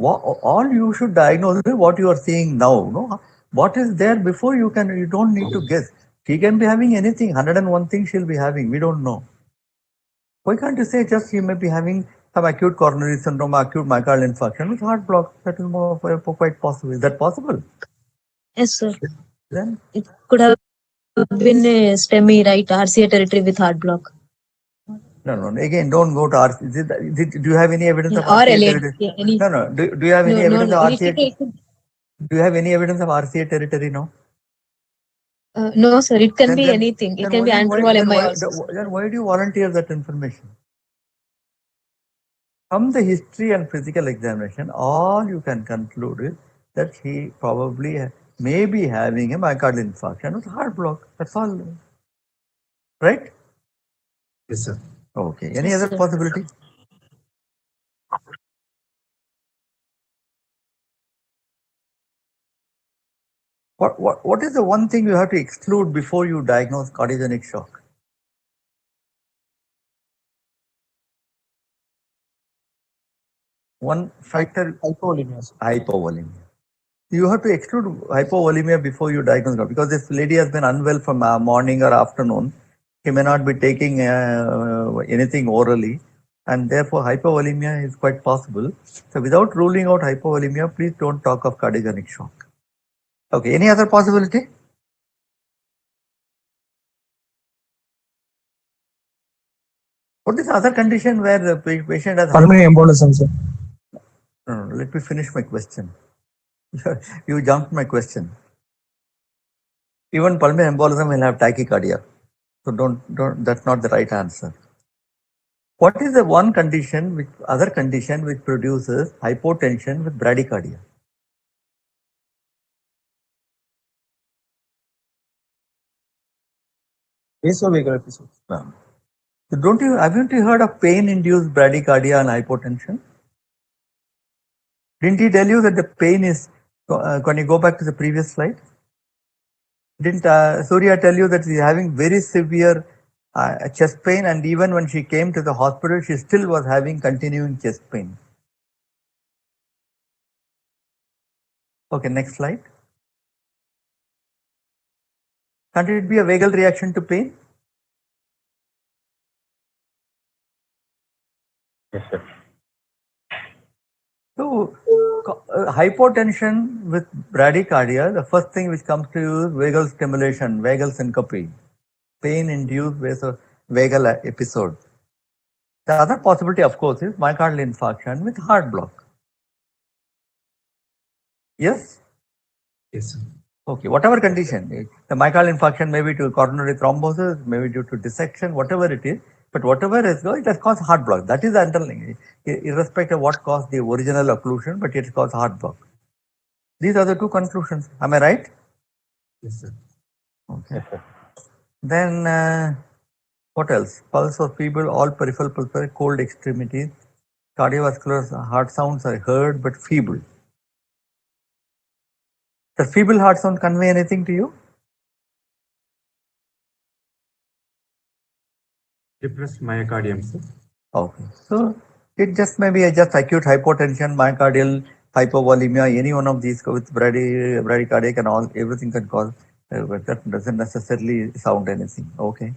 all you should diagnose is what you are seeing now. No, what is there before you can. You don't need to guess. She can be having anything. 101 things she'll be having. We don't know. Why can't you say just she may be having some acute coronary syndrome, acute myocardial infarction with heart block? That is more quite possible. Is that possible? Yes, sir. Then It could have been a STEMI, right? RCA territory with heart block. no. Again, don't go to RCA. Do you have any evidence of Or RCA LA, territory? any. No. Do you have No, any no, evidence no. of RCA? Initially, Do you have any evidence of RCA territory now? no, sir. It can Then be then anything. It then can why be then why Antroval then MI why also, sir. then why do you volunteer that information? From the history and physical examination, all you can conclude is that he probably may be having a myocardial infarction with heart block. That's all. Right? Yes, sir. Okay. Any Yes, other sir. possibility? What is the one thing you have to exclude before you diagnose cardiogenic shock? One factor, Hypovolemia, sir. hypovolemia. You have to exclude hypovolemia before you diagnose it, because this lady has been unwell from morning or afternoon. She may not be taking anything orally, and therefore hypovolemia is quite possible. So without ruling out hypovolemia, please don't talk of cardiogenic shock. Okay, any other possibility? What is the other condition where the patient has Pulmonary embolism, sir. No, let me finish my question. You jumped my question. Even pulmonary embolism will have tachycardia. So don't, that's not the right answer. What is the one condition, which other condition which produces hypotension with bradycardia? Vasovagal episode. No. So haven't you heard of pain-induced bradycardia and hypotension? Didn't he tell you that the pain is, can you go back to the previous slide? Didn't Surya tell you that she's having very severe chest pain, and even when she came to the hospital, she still was having continuing chest pain? Okay, next slide. Can't it be a vagal reaction to pain? Yes, sir. So, hypotension with bradycardia, the first thing which comes to you is vagal stimulation, vagal syncope, pain-induced vagal episode. The other possibility, of course, is myocardial infarction with heart block. Yes? Yes, sir. Okay, whatever condition, the myocardial infarction may be due to coronary thrombosis, maybe due to dissection, whatever it is, but whatever is, it has caused heart block. That is the underlying, irrespective of what caused the original occlusion, but it caused heart block. These are the two conclusions. Am I right? Yes, sir. Okay. Yes, sir. Then what else? Pulse or feeble, all peripheral pulse, cold extremities, cardiovascular heart sounds are heard but feeble. Does feeble heart sound convey anything to you? Depressed myocardium, sir. Okay. So it just may be just acute hypotension, myocardial hypovolemia, any one of these with bradycardic and all, everything can cause, but that doesn't necessarily sound anything. Okay.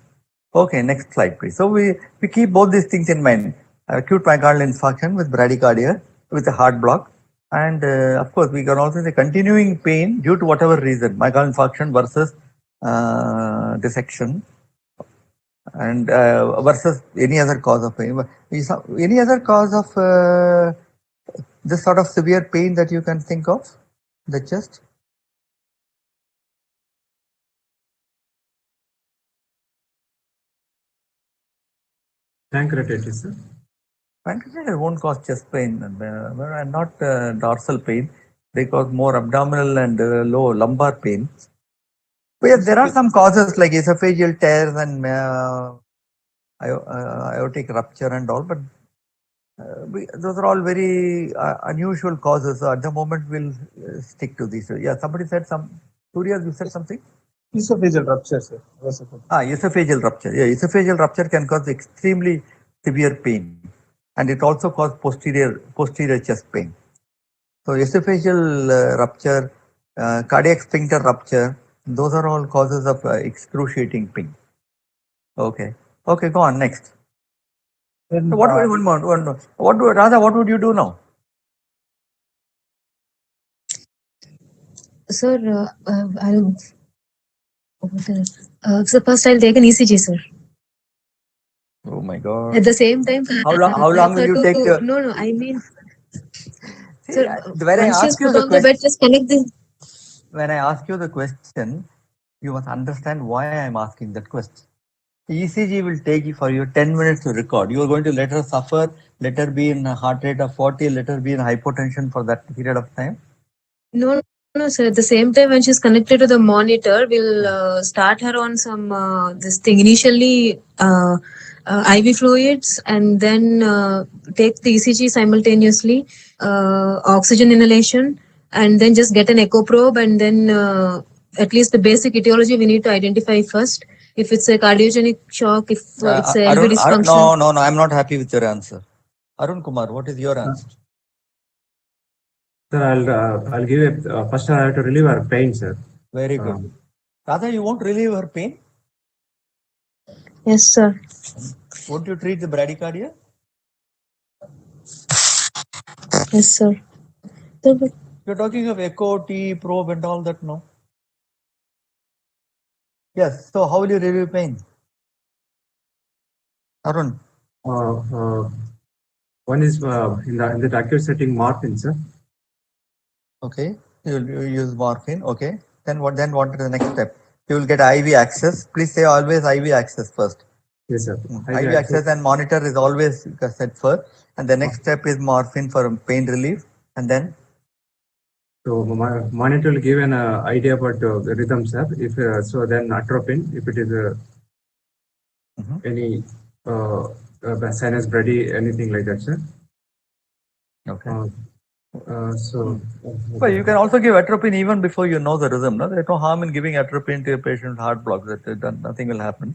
Okay, next slide, please. So we keep both these things in mind. Acute myocardial infarction with bradycardia, with a heart block. And of course, we can also say continuing pain due to whatever reason, myocardial infarction versus dissection, and versus any other cause of pain. Any other cause of this sort of severe pain that you can think of, the chest? Pancreatitis, sir. Pancreatitis won't cause chest pain, and not dorsal pain. They cause more abdominal and low lumbar pain. But yes, there are some causes like esophageal tears and aortic rupture and all, but those are all very unusual causes. So at the moment, we'll stick to these. Yeah, somebody said Surya, you said something? Esophageal rupture, sir. Esophageal rupture. Yeah, esophageal rupture can cause extremely severe pain, and it also causes posterior chest pain. So esophageal rupture, cardiac sphincter rupture, those are all causes of excruciating pain. Okay. Okay, go on next. Then, So what Radha, what would you do now? Sir, so first I'll take an ECG, sir. Oh my God. At the same time, How long will you take to? No, I mean, See, sir, when I once she's ask you put the on the bed, question, just connect the. when I ask you the question, you must understand why I am asking that question. ECG will take you for you 10 minutes to record. You are going to let her suffer, let her be in a heart rate of 40, let her be in hypotension for that period of time. No, sir. At the same time, when she's connected to the monitor, we'll start her on some this thing. Initially, IV fluids, and then take the ECG simultaneously, oxygen inhalation, and then just get an echo probe, and then at least the basic etiology we need to identify first. If it's a cardiogenic shock, if it's a LV dysfunction. No, I'm not happy with your answer. Arun Kumar, what is your answer? Sir, I'll give a first I have to relieve her pain, sir. Very good. Radha, you won't relieve her pain? Yes, sir. Won't you treat the bradycardia? Yes, sir. You're talking of echo, T, probe and all that, no? Yes, so how will you relieve pain? Arun? One is in the acute setting, morphine, sir. Okay, you use morphine, okay. Then what is the next step? You will get IV access. Please say always IV access first. Yes, sir. IV access and monitor is always set first. And the next step is morphine for pain relief. And then? So monitor will give an idea about the rhythm, sir. If so, then atropine. If it is any sinus brady, anything like that, sir. Okay. So. Well, you can also give atropine even before you know the rhythm. No? There's no harm in giving atropine to a patient's heart block. Nothing will happen.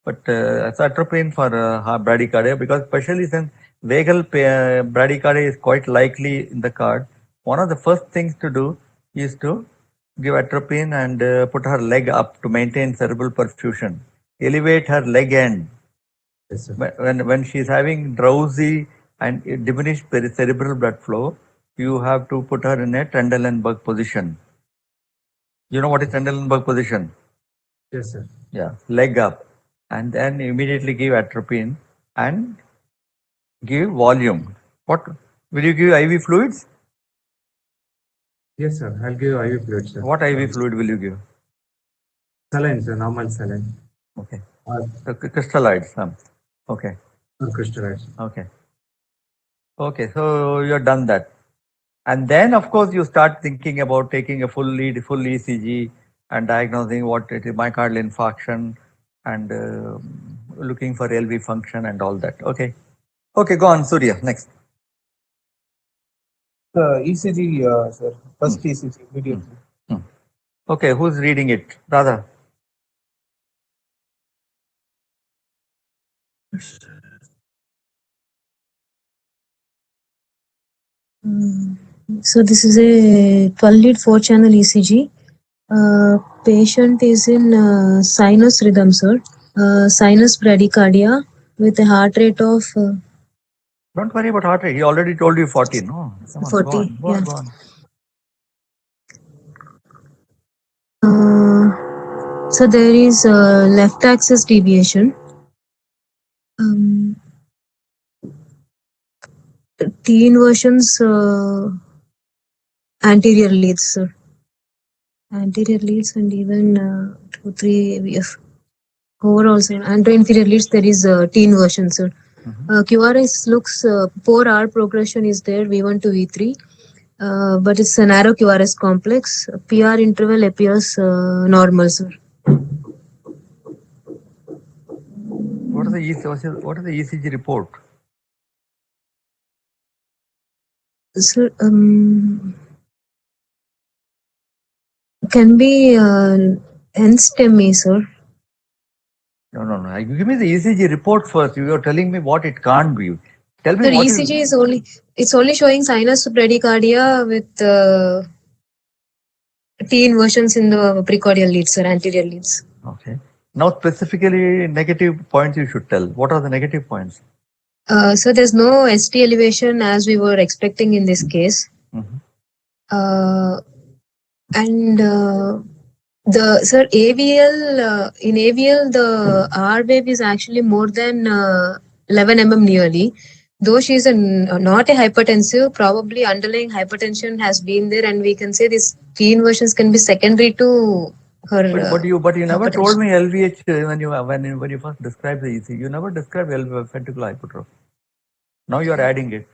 But it's atropine for bradycardia, because especially since vagal bradycardia is quite likely in the card, one of the first things to do is to give atropine and put her leg up to maintain cerebral perfusion. Elevate her leg end. Yes, sir. When she is having drowsy and diminished cerebral blood flow, you have to put her in a Trendelenburg position. You know what is Trendelenburg position? Yes, sir. Yeah, leg up, and then immediately give atropine and give volume. What will you give? IV fluids? Yes, sir. I'll give IV fluid, sir. What IV fluid will you give? Saline, sir. Normal saline. Okay. Crystalloids. Okay. Crystalloids. Okay. Okay. So you're done that. And then, of course, you start thinking about taking a full ECG and diagnosing what it is, myocardial infarction, and looking for LV function and all that. Okay. Okay, go on, Surya. Next. ECG, sir. First ECG immediately. Okay, who's reading it? Radha. So this is a 12-lead 4-channel ECG. Patient is in sinus rhythm, sir. Sinus bradycardia with a heart rate of. Don't worry about heart rate. He already told you 40. No, come on, 40. Go on. So there is left axis deviation. T inversions, anterior leads, sir. Anterior leads and even 2, 3 AVF. Overall, sir. Anteroinferior leads, there is T inversion, sir. QRS looks poor R progression is there, V1 to V3, but it's a narrow QRS complex. PR interval appears normal, sir. What is the ECG report? Sir, can be NSTEMI, sir. No. Give me the ECG report first. You are telling me what it can't be. Tell me The what ECG is only showing sinus bradycardia with T inversions in the precordial leads or anterior leads. Okay. Now specifically negative points you should tell. What are the negative points? So there's no ST elevation as we were expecting in this case. Mhm. And the AVL in AVL the R wave is actually more than 11 mm nearly. Though she is not a hypertensive, probably underlying hypertension has been there, and we can say these T inversions can be secondary to her. But you never told hypertension. me LVH when you first described the ECG. You never described ventricular hypertrophy. Now you are adding it.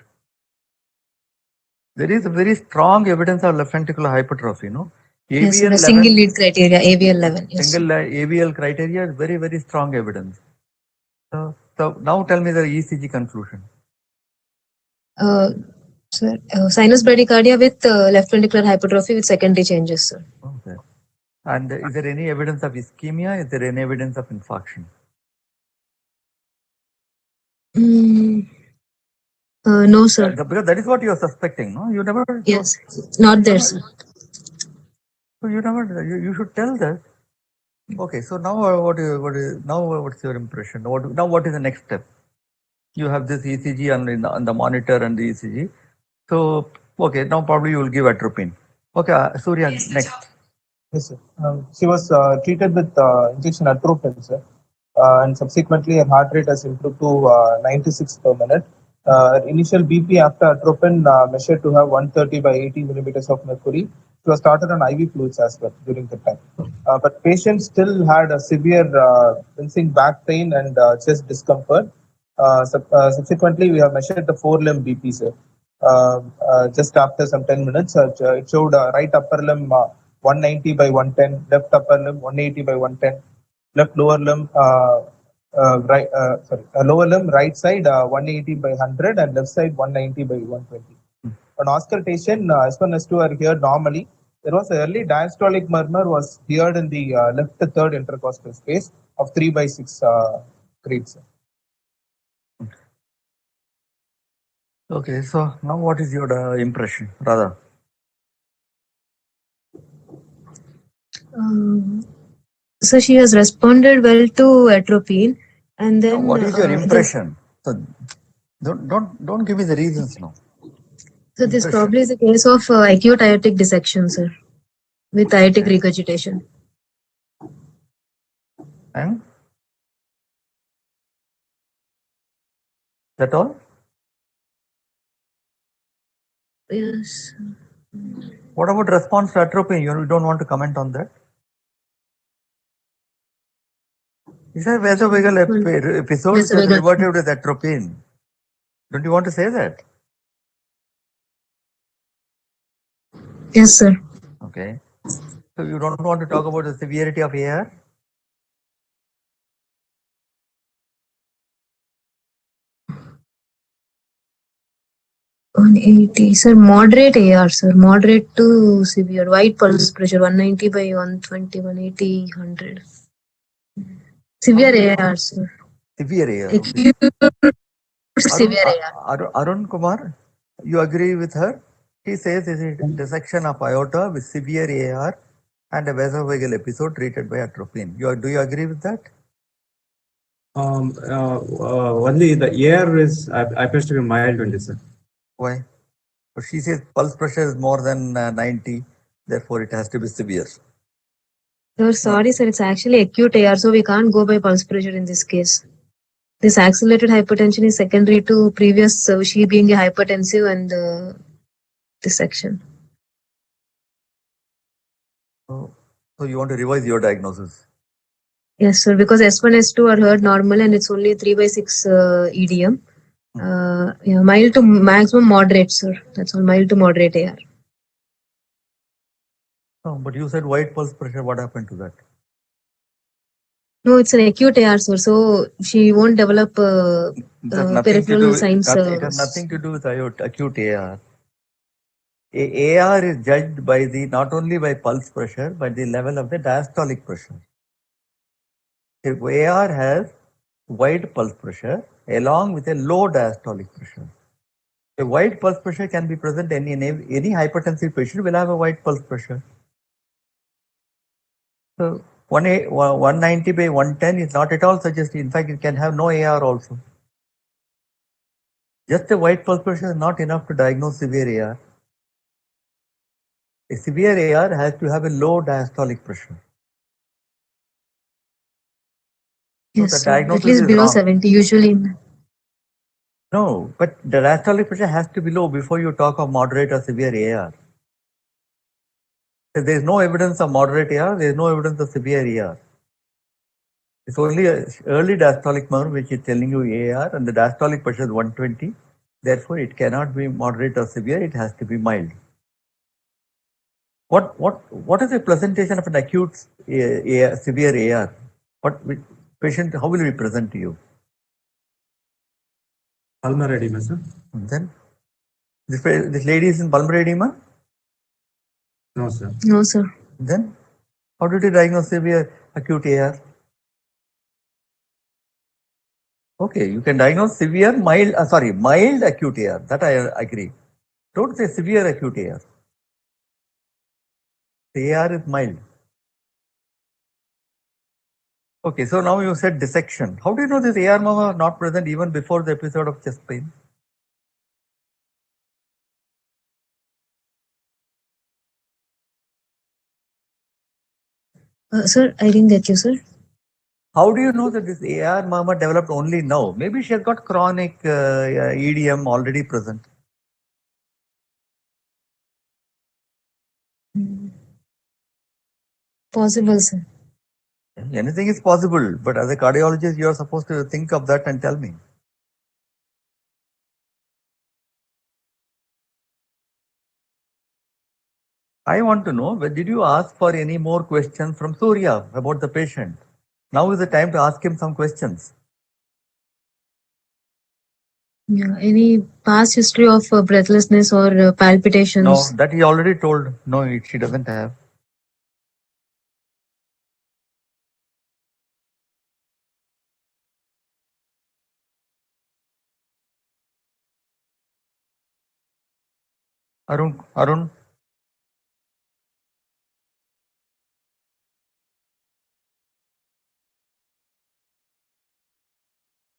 There is a very strong evidence of left ventricular hypertrophy. No, Yes, AVL the single lead criteria AVL 11. Yes. single AVL criteria is very strong evidence. So now tell me the ECG conclusion. Sir, sinus bradycardia with left ventricular hypertrophy with secondary changes, sir. Okay. And is there any evidence of ischemia? Is there any evidence of infarction? No, sir. Because that is what you are suspecting, no? You never. Yes, not there, sir. So you should tell that. Okay, so now what's your impression? What is the next step? You have this ECG on the monitor and the ECG. So okay, now probably you will give atropine. Okay, Surya, next. Yes, sir. She was treated with injection atropine, sir, and subsequently her heart rate has improved to 96 per minute. Her initial BP after atropine measured to have 130 by 80 millimeters of mercury. She was started on IV fluids as well during the time. But patient still had a severe wincing back pain and chest discomfort. Subsequently, we have measured the four-limb BP, sir. Just after some 10 minutes, it showed right upper limb 190 by 110, left upper limb 180 by 110, left lower limb lower limb right side 180 by 100 and left side 190 by 120. On auscultation, S1, S2 are here normally. There was an early diastolic murmur was heard in the left third intercostal space of 3 by 6 grades. Okay, so now what is your impression, Radha? So she has responded well to atropine, and then What is your impression? So don't give me the reasons now. So this Impression. probably is a case of acute aortic dissection, sir, with aortic regurgitation. And that all? Yes. What about response to atropine? You don't want to comment on that? Is a vasovagal episode which was reverted with atropine? Don't you want to say that? Yes, sir. Okay. So you don't want to talk about the severity of AR? (180), sir, moderate AR, sir, moderate to severe. Wide pulse pressure, 190 by 120, 180, 100. Severe AR, sir. Severe AR. Acute severe AR. Arun Kumar, you agree with her? He says it is a dissection of aorta with severe AR and a vasovagal episode treated by atropine. Do you agree with that? Only the AR appears to be mild only, sir. Why? But she says pulse pressure is more than 90, therefore it has to be severe. Sir, sorry, sir, it's actually acute AR, so we can't go by pulse pressure in this case. This accelerated hypertension is secondary to previous she being a hypertensive and dissection. So you want to revise your diagnosis? Yes, sir, because S1, S2 are heard normal and it's only 3 by 6 EDM. Yeah, mild to maximum moderate, sir. That's all, mild to moderate AR. No, but you said wide pulse pressure. What happened to that? No, it's an acute AR, sir. So she won't develop peripheral signs. It has nothing to do with acute AR. AR is judged by not only by pulse pressure, but the level of the diastolic pressure. If AR has wide pulse pressure, along with a low diastolic pressure. A wide pulse pressure can be present in any hypertensive patient will have a wide pulse pressure. So 190 by 110 is not at all suggested. In fact, it can have no AR also. Just a wide pulse pressure is not enough to diagnose severe AR. A severe AR has to have a low diastolic pressure. So Yes, the sir. At diagnosis least is below wrong. 70 usually. No, but the diastolic pressure has to be low before you talk of moderate or severe AR. If there is no evidence of moderate AR, there is no evidence of severe AR. It's only a early diastolic murmur which is telling you AR, and the diastolic pressure is 120. Therefore, it cannot be moderate or severe. It has to be mild. What is the presentation of an acute severe AR? Which patient? How will we present to you? Pulmonary edema, sir? Then this lady is in pulmonary edema. No, sir. No, sir. Then how did you diagnose severe acute AR? Okay, you can diagnose severe, mild acute AR. That I agree. Don't say severe acute AR. The AR is mild. Okay, so now you said dissection. How do you know this AR murmur not present even before the episode of chest pain? Sir, I didn't get you, sir. How do you know that this AR murmur developed only now? Maybe she has got chronic EDM already present. Possible, sir. Anything is possible, but as a cardiologist, you are supposed to think of that and tell me. I want to know, did you ask for any more questions from Surya about the patient? Now is the time to ask him some questions. Yeah. Any past history of breathlessness or palpitations? No, that he already told. No, she doesn't have. Arun.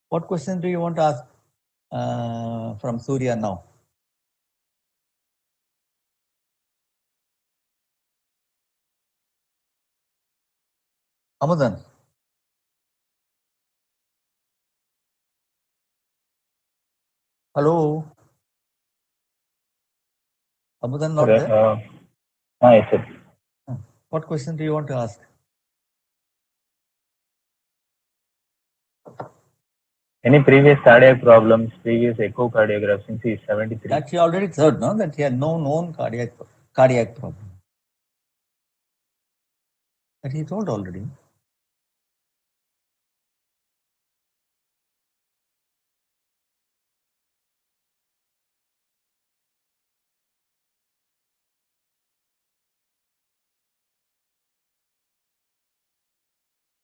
What question do you want to ask from Surya now? Amadan. Hello. Amadan not there? Yes, sir. What question do you want to ask? Any previous cardiac problems, previous echocardiogram since he is 73? That she already said, no? That he had no known cardiac problem. That he told already.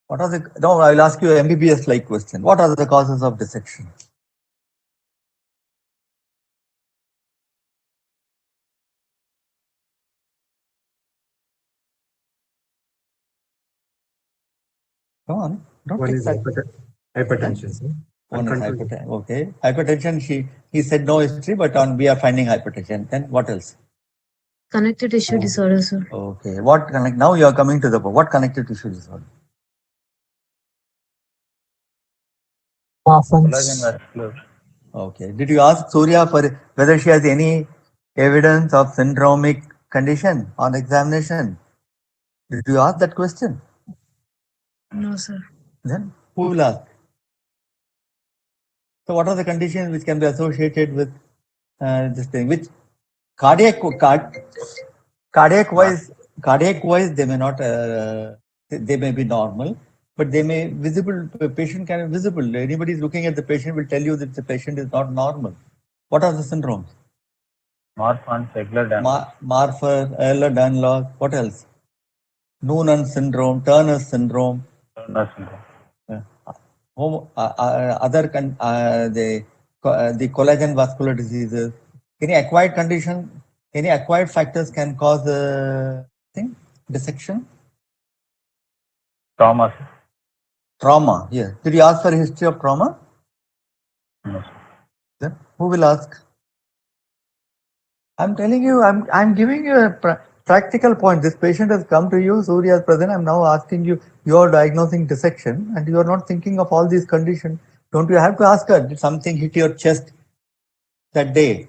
What are the, no, I will ask you an MBBS like question. What are the causes of dissection? Come on, don't One take is that. hypertension, sir. One is Uncontrolled. hypertension. Okay. Hypertension, he said no history, but we are finding hypertension. Then what else? Connective tissue disorder, sir. Okay. Now you are coming to the point. What connective tissue disorder? Collagen vascular. Okay. Did you ask Surya for whether she has any evidence of syndromic condition on examination? Did you ask that question? No, sir. Then who will ask? So what are the conditions which can be associated with this thing? Which cardiac wise they may not they may be normal, but they may visible. Patient can be visible. Anybody is looking at the patient will tell you that the patient is not normal. What are the syndromes? Marfan, Segler-Danlos. Marfan, Ehlers-Danlos. What else? Noonan syndrome, Turner syndrome. Turner syndrome. the collagen vascular diseases, any acquired condition, any acquired factors can cause dissection? Trauma, sir. Trauma, yes. Did you ask for a history of trauma? No, sir. Then who will ask? I'm telling you, I'm giving you a practical point. This patient has come to you, Surya is present. I'm now asking you, you are diagnosing dissection and you are not thinking of all these conditions. Don't you have to ask her, did something hit your chest that day?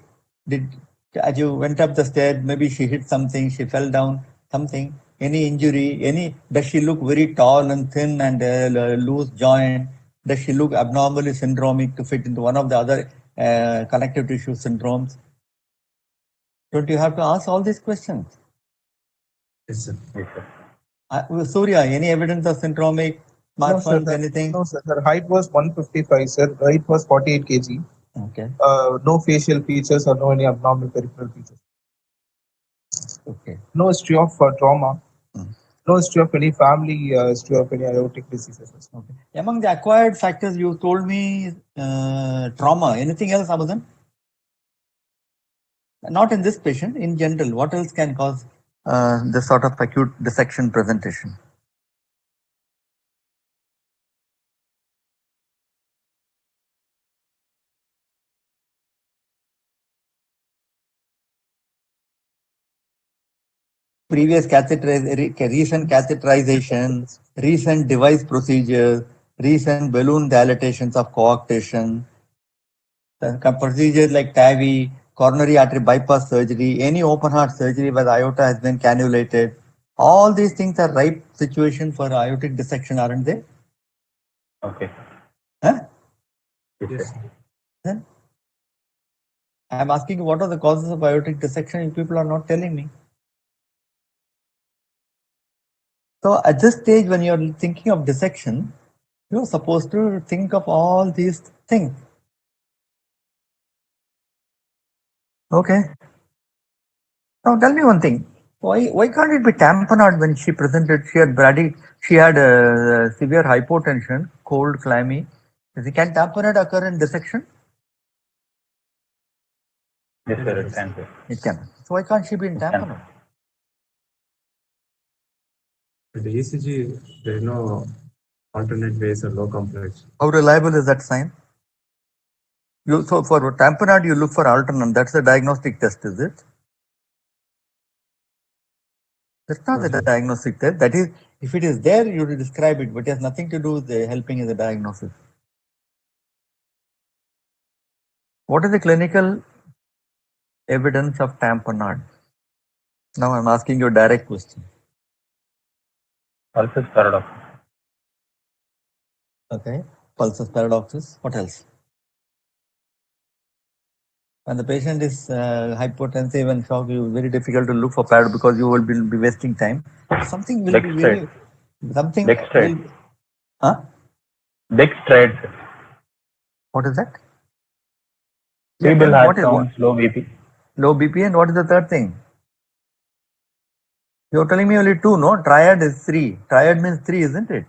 As you went up the stairs, maybe she hit something, she fell down, something, any injury, does she look very tall and thin and loose joint? Does she look abnormally syndromic to fit into one of the other connective tissue syndromes? Don't you have to ask all these questions? Yes, sir. Yes, sir. Surya, any evidence of syndromic No, sir. smartphones, anything? No, sir. Her height was 155, sir. Weight was 48 kg. Okay. No facial features or no any abnormal peripheral features. Okay. No history of trauma. Hmm. No history of any family history of any aortic diseases. Okay. Among the acquired factors, you told me trauma. Anything else, Abadan? Not in this patient, in general. What else can cause this sort of acute dissection presentation? Previous recent catheterization, recent device procedures, recent balloon dilatations of coarctation, procedures like TAVI, coronary artery bypass surgery, any open heart surgery where the aorta has been cannulated. All these things are ripe situation for aortic dissection, aren't they? Okay. Huh? Yes, Yes, sir. sir. Then I'm asking what are the causes of aortic dissection? You people are not telling me. So at this stage, when you're thinking of dissection, you're supposed to think of all these things. Okay. Now tell me one thing. Why can't it be tamponade when she presented? She had severe hypotension, cold, clammy. Can tamponade occur in dissection? Yes, sir. It can, sir. It can. So why can't she be in It can. tamponade? With the ECG, there is no alternate ways or low complex. How reliable is that sign? So for tamponade, you look for alternate. That's the diagnostic test, is it? That's not the diagnostic test. That is, if it is there, you will describe it, but it has nothing to do with the helping in the diagnosis. What is the clinical evidence of tamponade? Now I'm asking you a direct question. Pulsus paradox. Okay. Pulsus paradoxus. What else? When the patient is hypotensive and shocked, it's very difficult to look for pad because you will be wasting time. Something will be very. Something Dextrite. will. Huh? Dextrite, sir. What is that? Feeble What heart is sounds, low BP. Low BP, and what is the third thing? You're telling me only two, no? Triad is 3. Triad means 3, isn't it?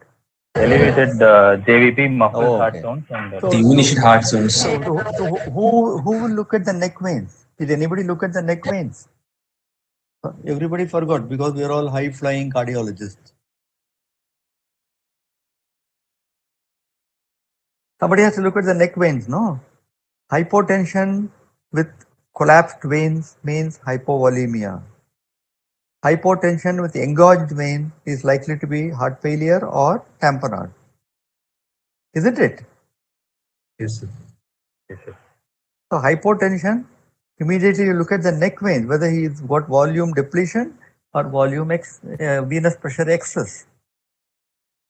Elevated JVP, muffled Oh, heart okay. sounds, and So, Diminished heart zones. so who will look at the neck veins? Did anybody look at the neck veins? Everybody forgot because we are all high flying cardiologists. Somebody has to look at the neck veins, no? Hypotension with collapsed veins means hypovolemia. Hypotension with engorged vein is likely to be heart failure or tamponade. Isn't it? Yes, sir. yes, sir. So hypotension, immediately you look at the neck veins, whether he's got volume depletion or venous pressure excess.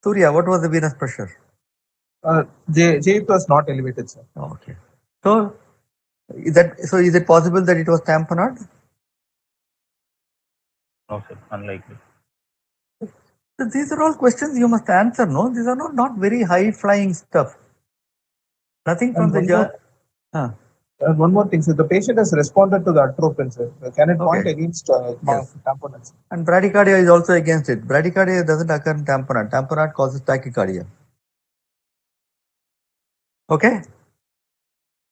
Surya, what was the venous pressure? J was not elevated, sir. Okay. So is it possible that it was tamponade? No, sir. Unlikely. So these are all questions you must answer, no? These are not very high flying stuff. Nothing from And the one more thing, sir. The patient has responded to the atropine, sir. Can it point Okay. against Yes. tamponade? And bradycardia is also against it. Bradycardia doesn't occur in tamponade. Tamponade causes tachycardia. Okay,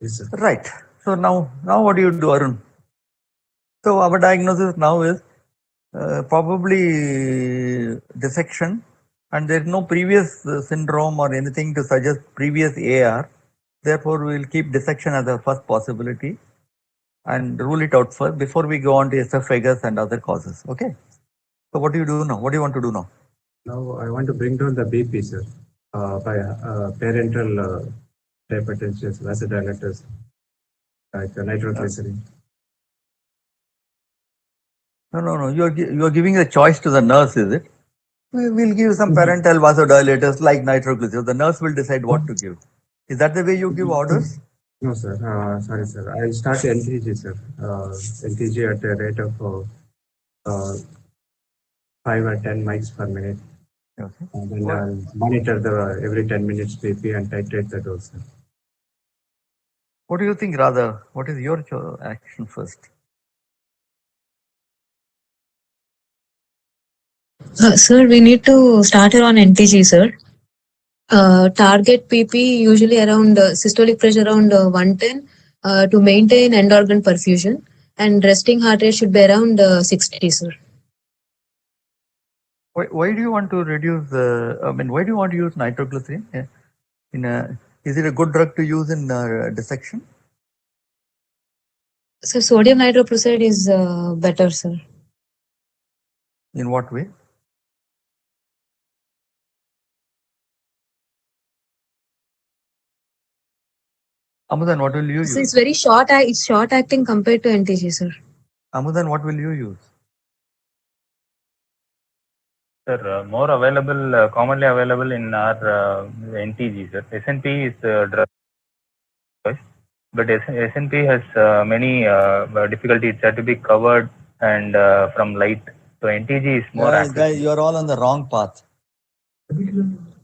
Yes, sir. right. So now what do you do, Arun? So our diagnosis now is probably dissection, and there is no previous syndrome or anything to suggest previous AR. Therefore, we will keep dissection as a first possibility and rule it out first before we go on to esophagus and other causes. Okay. So what do you do now? What do you want to do now? Now I want to bring down the BP, sir, by parenteral hypertension, vasodilators, like nitroglycerin. No. You are giving a choice to the nurse, is it? We will give some parental vasodilators like nitroglycerin. The nurse will decide what to give. Is that the way you give orders? No, sir. Sorry, sir. I'll start NTG, sir. NTG at a rate of 5 or 10 mics per minute. Okay. And then I'll monitor the every 10 minutes BP and titrate the dose, sir. What do you think, Radha? What is your action first? Sir, we need to start her on NTG, sir. Target PP usually around systolic pressure around 110 to maintain end organ perfusion, and resting heart rate should be around 60, sir. Why do you want to reduce? Why do you want to use nitroglycerin? Is it a good drug to use in dissection? So sodium nitroprusside is better, sir. In what way? Amudan, what will you So use? it's very short. It's short acting compared to NTG, sir. Amudan, what will you use? Sir, more available, commonly available in our NTG, sir. SNP is drug choice, but SNP has many difficulties. It has to be covered and from light. So NTG is more Guys, you are all on the wrong path.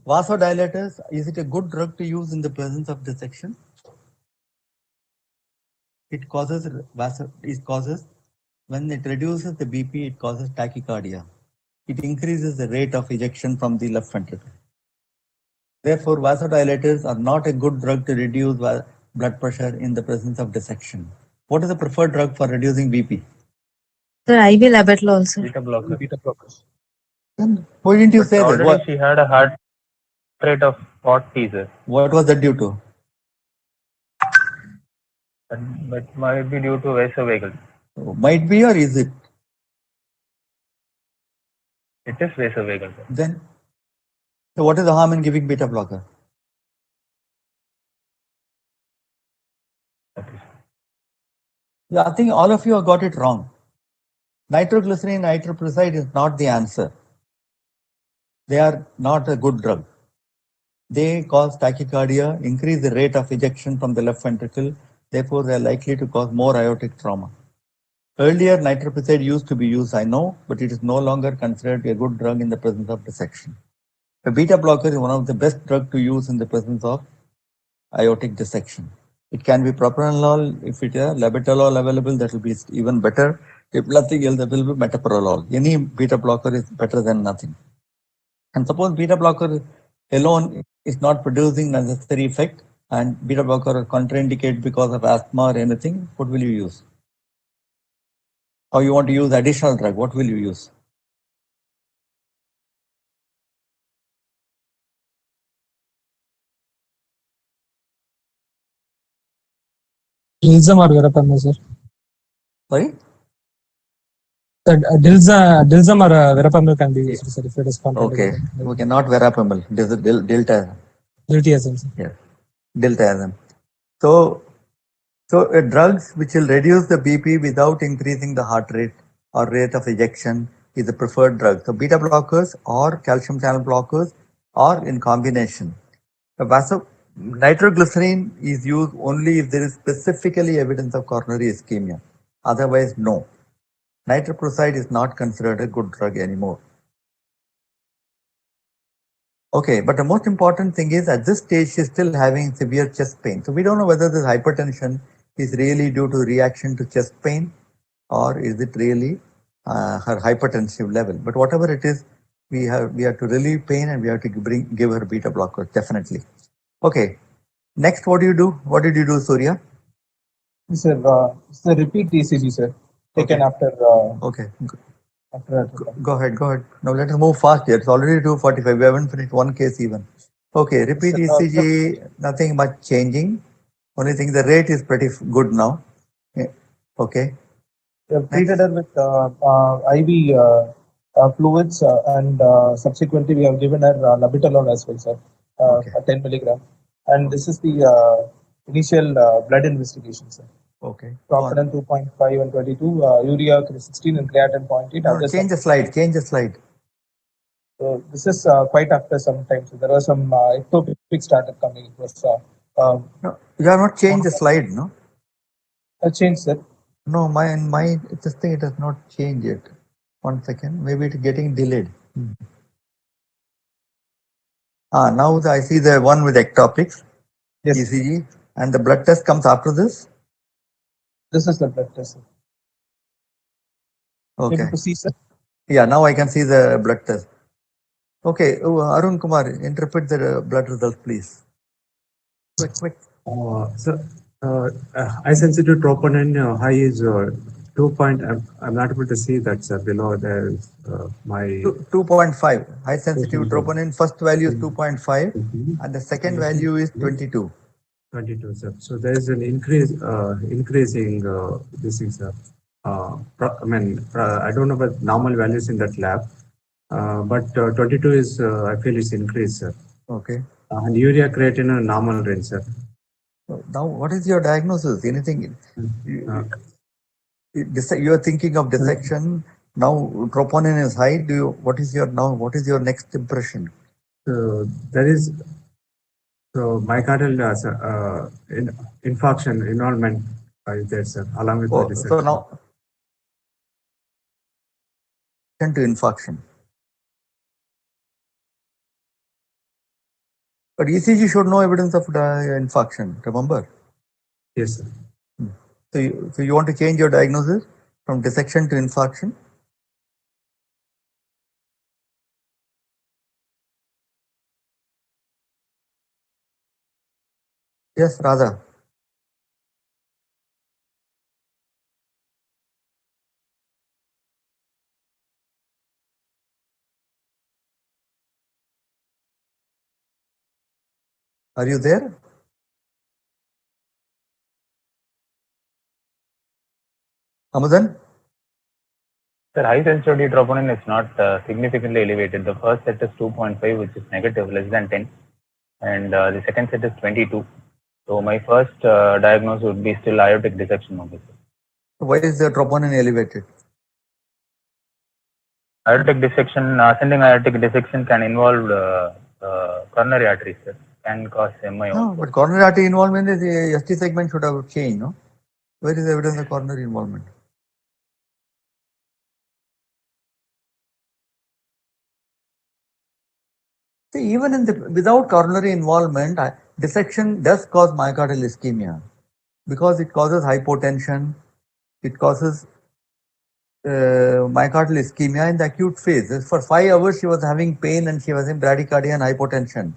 Vasodilators, is it a good drug to use in the presence of dissection? It causes when it reduces the BP, it causes tachycardia. It increases the rate of ejection from the left ventricle. Therefore, vasodilators are not a good drug to reduce blood pressure in the presence of dissection. What is the preferred drug for reducing BP? Sir, IV labetalol, sir. beta blocker. Beta blockers. Then why didn't you But say that? already she had a heart rate of 40, sir. What was that due to? But might be due to vasovagal. Might be, or is it? It is vasovagal, sir. Then, so what is the harm in giving beta blocker? Okay. Yeah, I think all of you have got it wrong. Nitroglycerin, nitroprusside is not the answer. They are not a good drug. They cause tachycardia, increase the rate of ejection from the left ventricle. Therefore, they are likely to cause more aortic trauma. Earlier, nitroprusside used to be used, I know, but it is no longer considered a good drug in the presence of dissection. A beta blocker is one of the best drugs to use in the presence of aortic dissection. It can be propranolol. If it is labetalol available, that will be even better. If nothing else, that will be metoprolol. Any beta blocker is better than nothing. And suppose beta blocker alone is not producing necessary effect, and beta blocker are contraindicated because of asthma or anything, what will you use? Or you want to use additional drug, what will you use? Dilzam or verapamil, sir. Sorry? Dilzam or verapamil can be used, sir, if it is Okay. contraindicated. Okay, not verapamil. This is diltiazem. Diltiazem, sir. Yes, diltiazem. So drugs which will reduce the BP without increasing the heart rate or rate of ejection is the preferred drug. So beta blockers or calcium channel blockers or in combination. Nitroglycerin is used only if there is specifically evidence of coronary ischemia. Otherwise, no. Nitroprusside is not considered a good drug anymore. Okay, but the most important thing is at this stage she's still having severe chest pain. So we don't know whether this hypertension is really due to reaction to chest pain or is it really her hypertensive level. But whatever it is, we have to relieve pain and we have to give her beta blockers, definitely. Okay, Next, what do you do? What did you do, Surya? Sir, it's the repeat ECG, sir, taken Okay. after Okay, after go ahead, go ahead. Now let us move fast here. It's already 2:45. We haven't finished one case even. Okay, repeat Sir, ECG, nothing much changing. Only thing the rate is pretty good now. Yeah. Okay. We have treated her with IV fluids and subsequently we have given her labetalol as well, sir, Okay. 10 milligram. And this is the initial blood investigation, sir. Okay. Go on. Troponin 2.5 and 22, urea 16 and creatinine 0.8. No, change the slide. Change the slide. So this is quite after some time. So there was some ectopic started coming. It was No, you have not changed the slide, no? a change, sir. No, my this thing it has not changed yet. 1 second, maybe it's getting delayed. Now I see the one with ectopics, Yes, ECG, and the blood test comes after this. this is the blood test, sir. Okay. Able to see, sir. Yeah, now I can see the blood test. Okay, Arun Kumar, interpret the blood results, please. Quick. So, high sensitive troponin high is 2 point. I'm not able to see that, sir. Below there is my 2.5. High sensitive 2.5. troponin, first value is 2.5, Mhm. and the second value is 22. 22, sir. So there is an increasing this is I don't know about normal values in that lab, but 22 is I feel it's increased, sir. Okay. And urea creatinine in a normal range, sir. So now, what is your diagnosis? Anything? You are thinking of dissection. Now troponin is high. What is your next impression? So there is myocardial infarction involvement is there, sir, along with the dissection. So now to infarction. But ECG showed no evidence of infarction. Remember? Yes, sir. So you want to change your diagnosis from dissection to infarction? Yes, Radha. Are you there? Amudan? Sir, high sensitivity troponin is not significantly elevated. The first set is 2.5, which is negative, less than 10, and the second set is 22. So my first diagnosis would be still aortic dissection only. Why is the troponin elevated? Aortic dissection, ascending aortic dissection can involve coronary arteries, sir. Can cause MI No, also. but coronary artery involvement is the ST segment should have changed, no? Where is the evidence of coronary involvement? See, even without coronary involvement, dissection does cause myocardial ischemia because it causes hypotension. It causes myocardial ischemia in the acute phase. For 5 hours, she was having pain and she was in bradycardia and hypotension.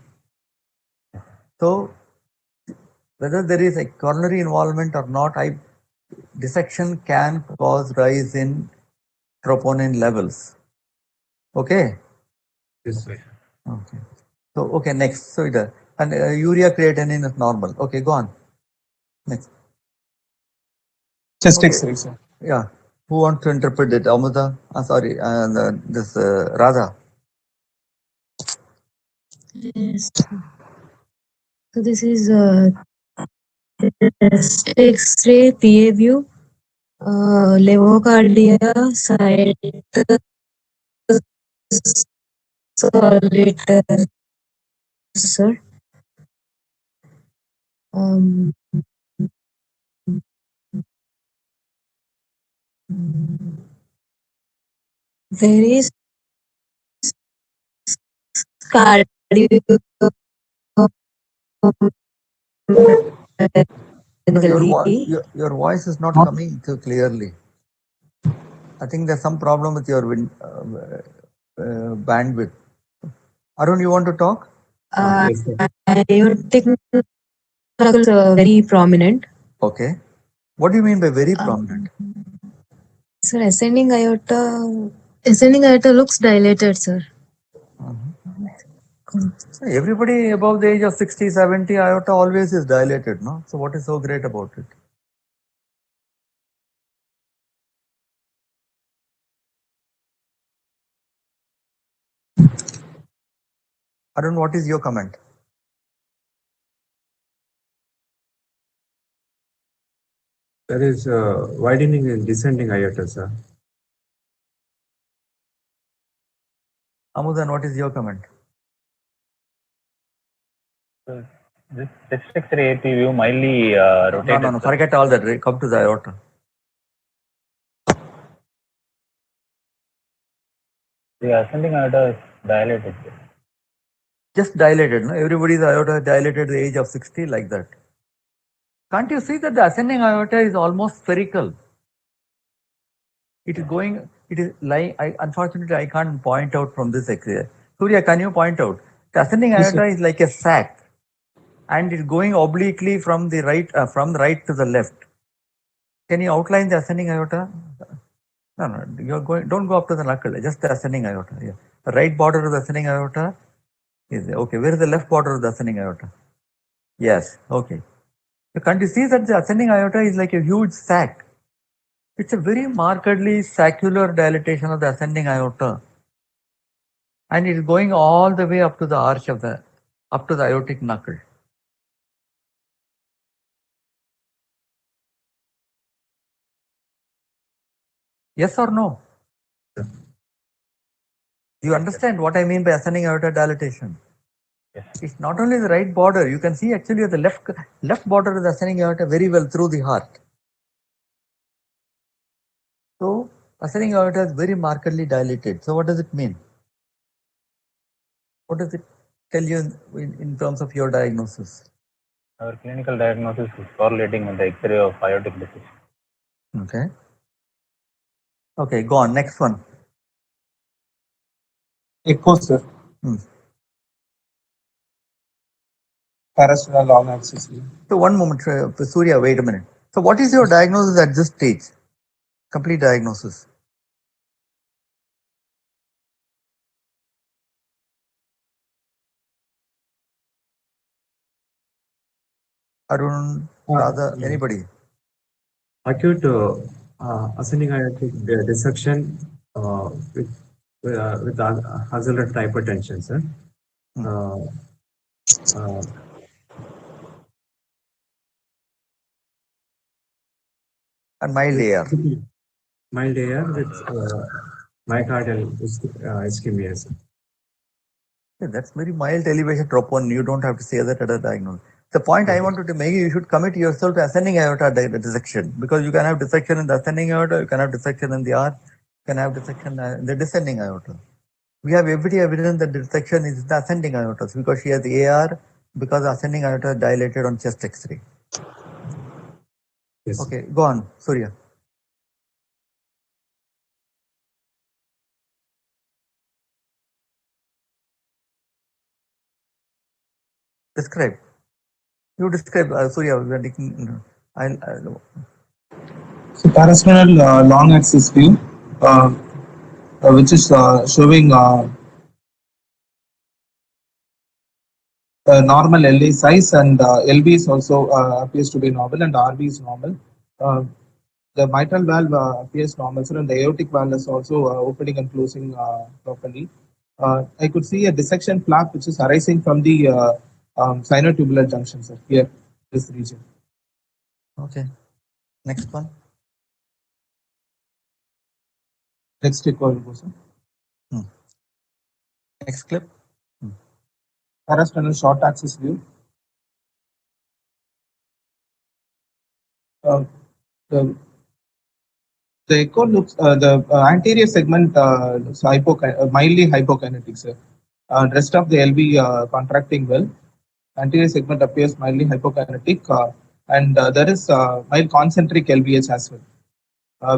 So, whether there is a coronary involvement or not, dissection can cause rise in troponin levels. Okay. Yes, sir. Okay. So, okay, next. So, and urea creatinine is normal. Okay, go on. Next. Just Okay. X-ray, sir. Yeah. Who wants to interpret it? Amuda? This Radha. Yes. So this is chest X-ray, PA view, levocardia, side solid, sir. There is cardio. Your voice is not coming too clearly. I think there's some problem with your bandwidth. Arun, you want to talk? Yes, sir. Aortic very prominent. Okay. What do you mean by very Uh, prominent? Sir, ascending aorta looks dilated, sir. Everybody above the age of 60, 70, aorta always is dilated, no? So what is so great about it? Arun, what is your comment? There is widening and descending aorta, sir. Amudan, what is your comment? This chest X-ray AP view mildly rotated. No, sir. forget all that. Come to the aorta. The ascending aorta is dilated. Sir. Just dilated, no? Everybody's aorta is dilated at the age of 60, like that. Can't you see that the ascending aorta is almost spherical? It is going, it is lying. Unfortunately, I can't point out from this X-ray. Surya, can you point out? The ascending Yes, aorta is like a sac, and it's going obliquely from the right to the left. Can you outline the ascending aorta? No, you're going. Don't go up to the knuckle. Just the ascending aorta. Yeah. The right border of the ascending aorta is okay. Where is the left border of the ascending aorta? Yes. Okay. So can't you see that the ascending aorta is like a huge sac? It's a very markedly saccular dilatation of the ascending aorta, and it's going all the way up to the arch of the aortic knuckle. Yes or no? You understand what I mean by ascending aorta dilatation? Yes. It's not only the right border. You can see actually the left border of the ascending aorta very well through the heart. So ascending aorta is very markedly dilated. So what does it mean? What does it tell you in terms of your diagnosis? Our clinical diagnosis is correlating with the X-ray of aortic dissection. Okay. Okay, go on. Next one. Echo, sir. Parasternal long axis view. So one moment, Surya, wait a minute. So what is your diagnosis at this stage? Complete diagnosis. Arun, Radha, anybody? Acute ascending aortic dissection with accelerated hypertension, sir. And mild AR. Mild AR with myocardial ischemia, sir. Yeah, that's very mild elevation troponin. You don't have to say that at a diagnosis. The point I wanted to make, you should commit yourself to ascending aorta dissection, because you can have dissection in the ascending aorta, you can have dissection in the arch, you can have dissection in the descending aorta. We have every evidence that dissection is the ascending aorta because she has AR, because ascending aorta is dilated on chest X-ray. Yes. Okay, go on, Surya. Describe. You describe, Surya. We are taking. So parasternal long axis view, which is showing normal LA size, and LB is also appears to be normal, and RB is normal. The mitral valve appears normal, sir, and the aortic valve is also opening and closing properly. I could see a dissection flap which is arising from the sinotubular junction, sir, here, this region. Okay. Next one. Next clip, sir. Next clip. Parasternal short axis view. The echo looks, the anterior segment looks mildly hypokinetic, sir. Rest of the LV contracting well. Anterior segment appears mildly hypokinetic, and there is mild concentric LVH as well,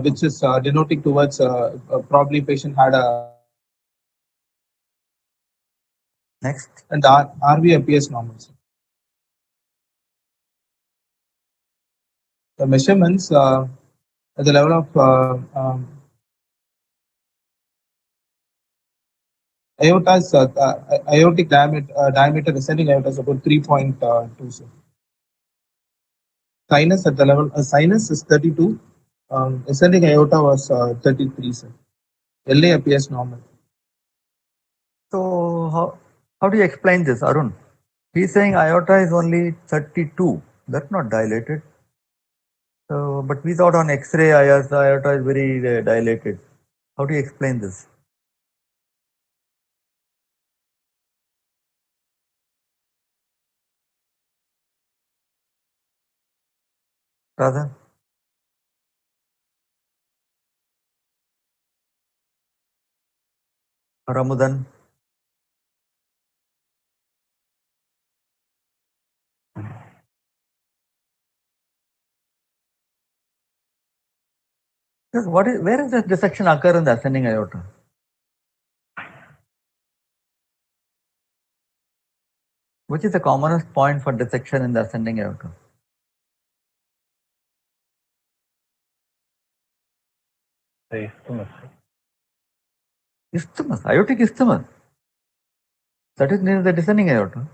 which is denoting towards probably patient had a. Next. And RV appears normal, sir. The measurements at the level of aorta's aortic diameter ascending aorta is about 3.2. Sinus at the level sinus is 32. Ascending aorta was 33. Sir. LA appears normal. So how do you explain this, Arun? He's saying aorta is only 32. That's not dilated. So, but we thought on X-ray aorta is very dilated. How do you explain this? Radha? Ramudan? Yes, where does this dissection occur in the ascending aorta? Which is the commonest point for dissection in the ascending aorta? The isthmus. Isthmus, aortic isthmus. That is near the descending aorta.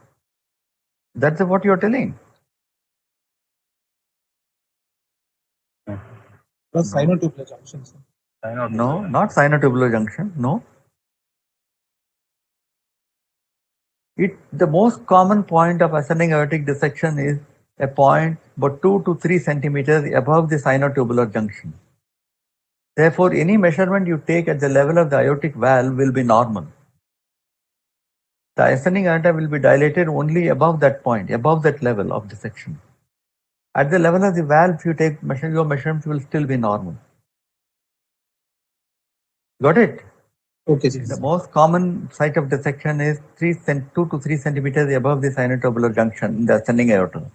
That's what you are telling. The sinotubular junction. Sir. No, not sinotubular junction. No. The most common point of ascending aortic dissection is a point about 2 to 3 centimeters above the sinotubular junction. Therefore, any measurement you take at the level of the aortic valve will be normal. The ascending aorta will be dilated only above that point, above that level of dissection. At the level of the valve, if you take your measurements will still be normal. Got it? Okay. The most common site of dissection is 2 to 3 centimeters above the sinotubular junction in the ascending aorta.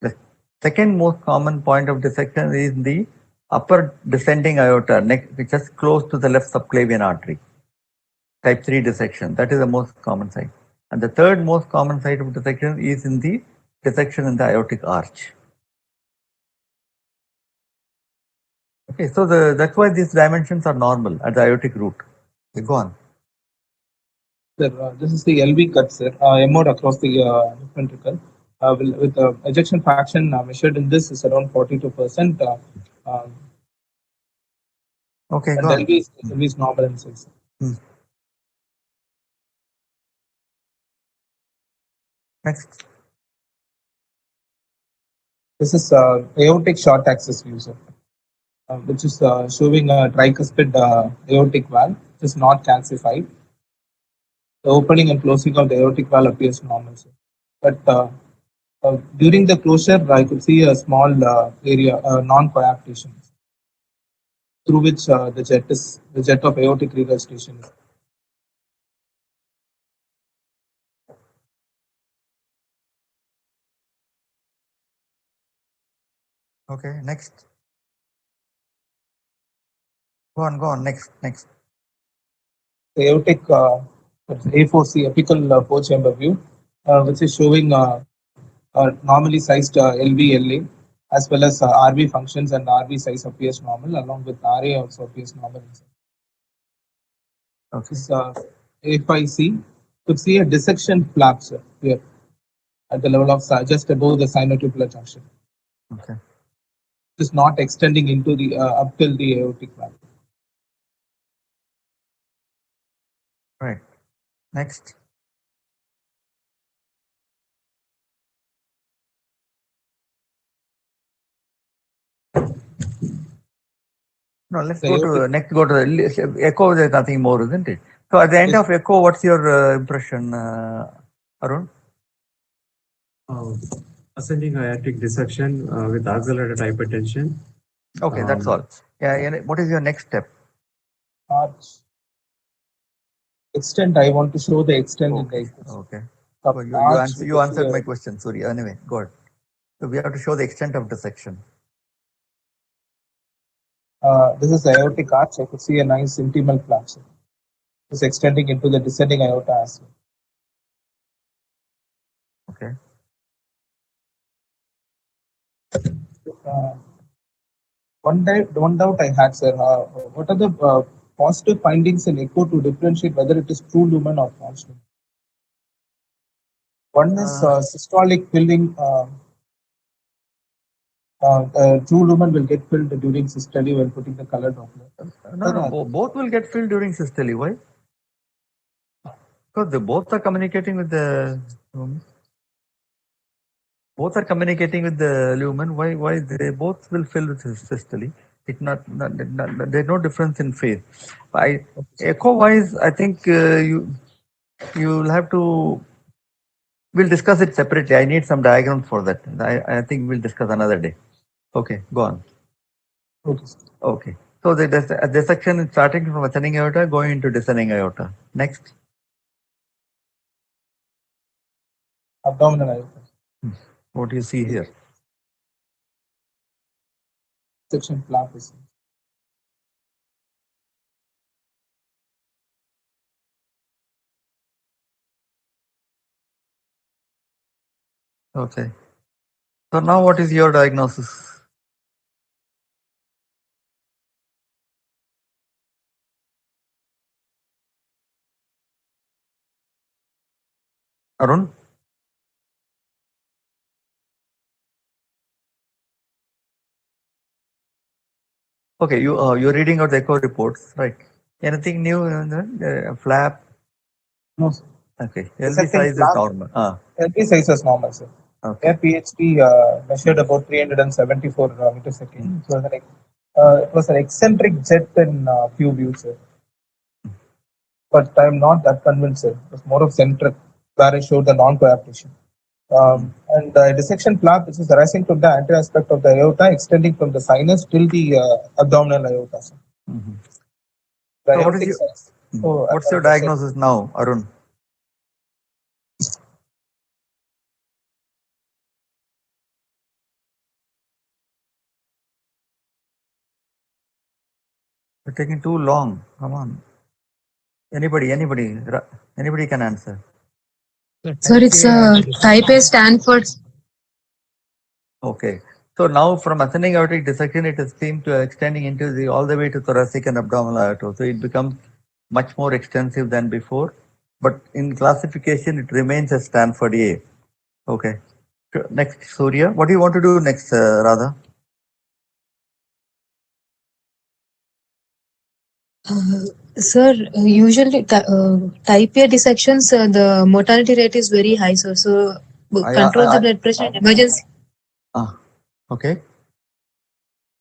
The second most common point of dissection is the upper descending aorta, which is close to the left subclavian artery. Type 3 dissection, that is the most common site. And the third most common site of dissection is in the dissection in the aortic arch. Okay, so that's why these dimensions are normal at the aortic root. Okay, go on. Sir, this is the LV cut, sir. Mode across the ventricle. With ejection fraction measured in this is around 42%. Okay, and go on. LV is normal in size. Next. This is aortic short axis view, sir, which is showing a tricuspid aortic valve, which is not calcified. The opening and closing of the aortic valve appears normal, sir. But during the closure, I could see a small area, non-coaptation, through which the jet of aortic regurgitation is. Okay, next. Go on, next. The aortic A4C apical four chamber view, which is showing normally sized LV, LA, as well as RV functions, and RV size appears normal, along with RA also appears normal. Okay. This A5C could see a dissection flap, sir, here at the level of just above the sinotubular junction. Okay. It is not extending into the up till the aortic valve. Right. Next. No, let's go to next. Go to echo. There's nothing more, isn't it? So at the end of echo, what's your impression, Arun? Ascending aortic dissection with accelerated hypertension. Okay, that's all. Yeah. What is your next step? Arch. Extent. I want to show the extent in the echo. Okay. So you answered my question. Sorry. Anyway, go ahead. So we have to show the extent of dissection. This is the aortic arch. I could see a nice intimal flap. It's extending into the descending aorta as well. Okay. One doubt I had, sir. What are the positive findings in echo to differentiate whether it is true lumen or false lumen? One is systolic filling. True lumen will get filled during systole when putting the color droplet. Both will get filled during systole. Why? Because they both are communicating with the lumen. Both are communicating with the lumen. Why they both will fill with systole? There's no difference in phase. Echo wise, I think you'll have to. We'll discuss it separately. I need some diagrams for that. I think we'll discuss another day. Okay, go on. Okay. Okay. So the section is starting from ascending aorta, going into descending aorta. Next. Abdominal aorta. What do you see here? Section flap is. Okay. So now what is your diagnosis? Arun? Okay, you're reading out the echo reports, right? Anything new in the flap? No, sir. Okay. The LV second size is flap- normal. LV size is normal, sir. Okay. PHT measured about 374 meters a second. So it was an eccentric jet in few views, sir. But I'm not that convinced, sir. It was more of centric, where I showed the non-coaptation. And the dissection flap, which is arising from the anterior aspect of the aorta, extending from the sinus till the abdominal aorta. Sir. Mhm. The So what aortic is size. what's your diagnosis now, Arun? You're taking too long. Come on. Anybody can answer. Sir, it's type A Stanford. Okay. So now from ascending aortic dissection, it is seemed to extending into the all the way to thoracic and abdominal aorta. So it becomes much more extensive than before. But in classification, it remains as Stanford A. Okay. Next, Surya. What do you want to do next, Radha? Sir, usually type A dissections, the mortality rate is very high, sir. So control the blood pressure. Emergency. Okay.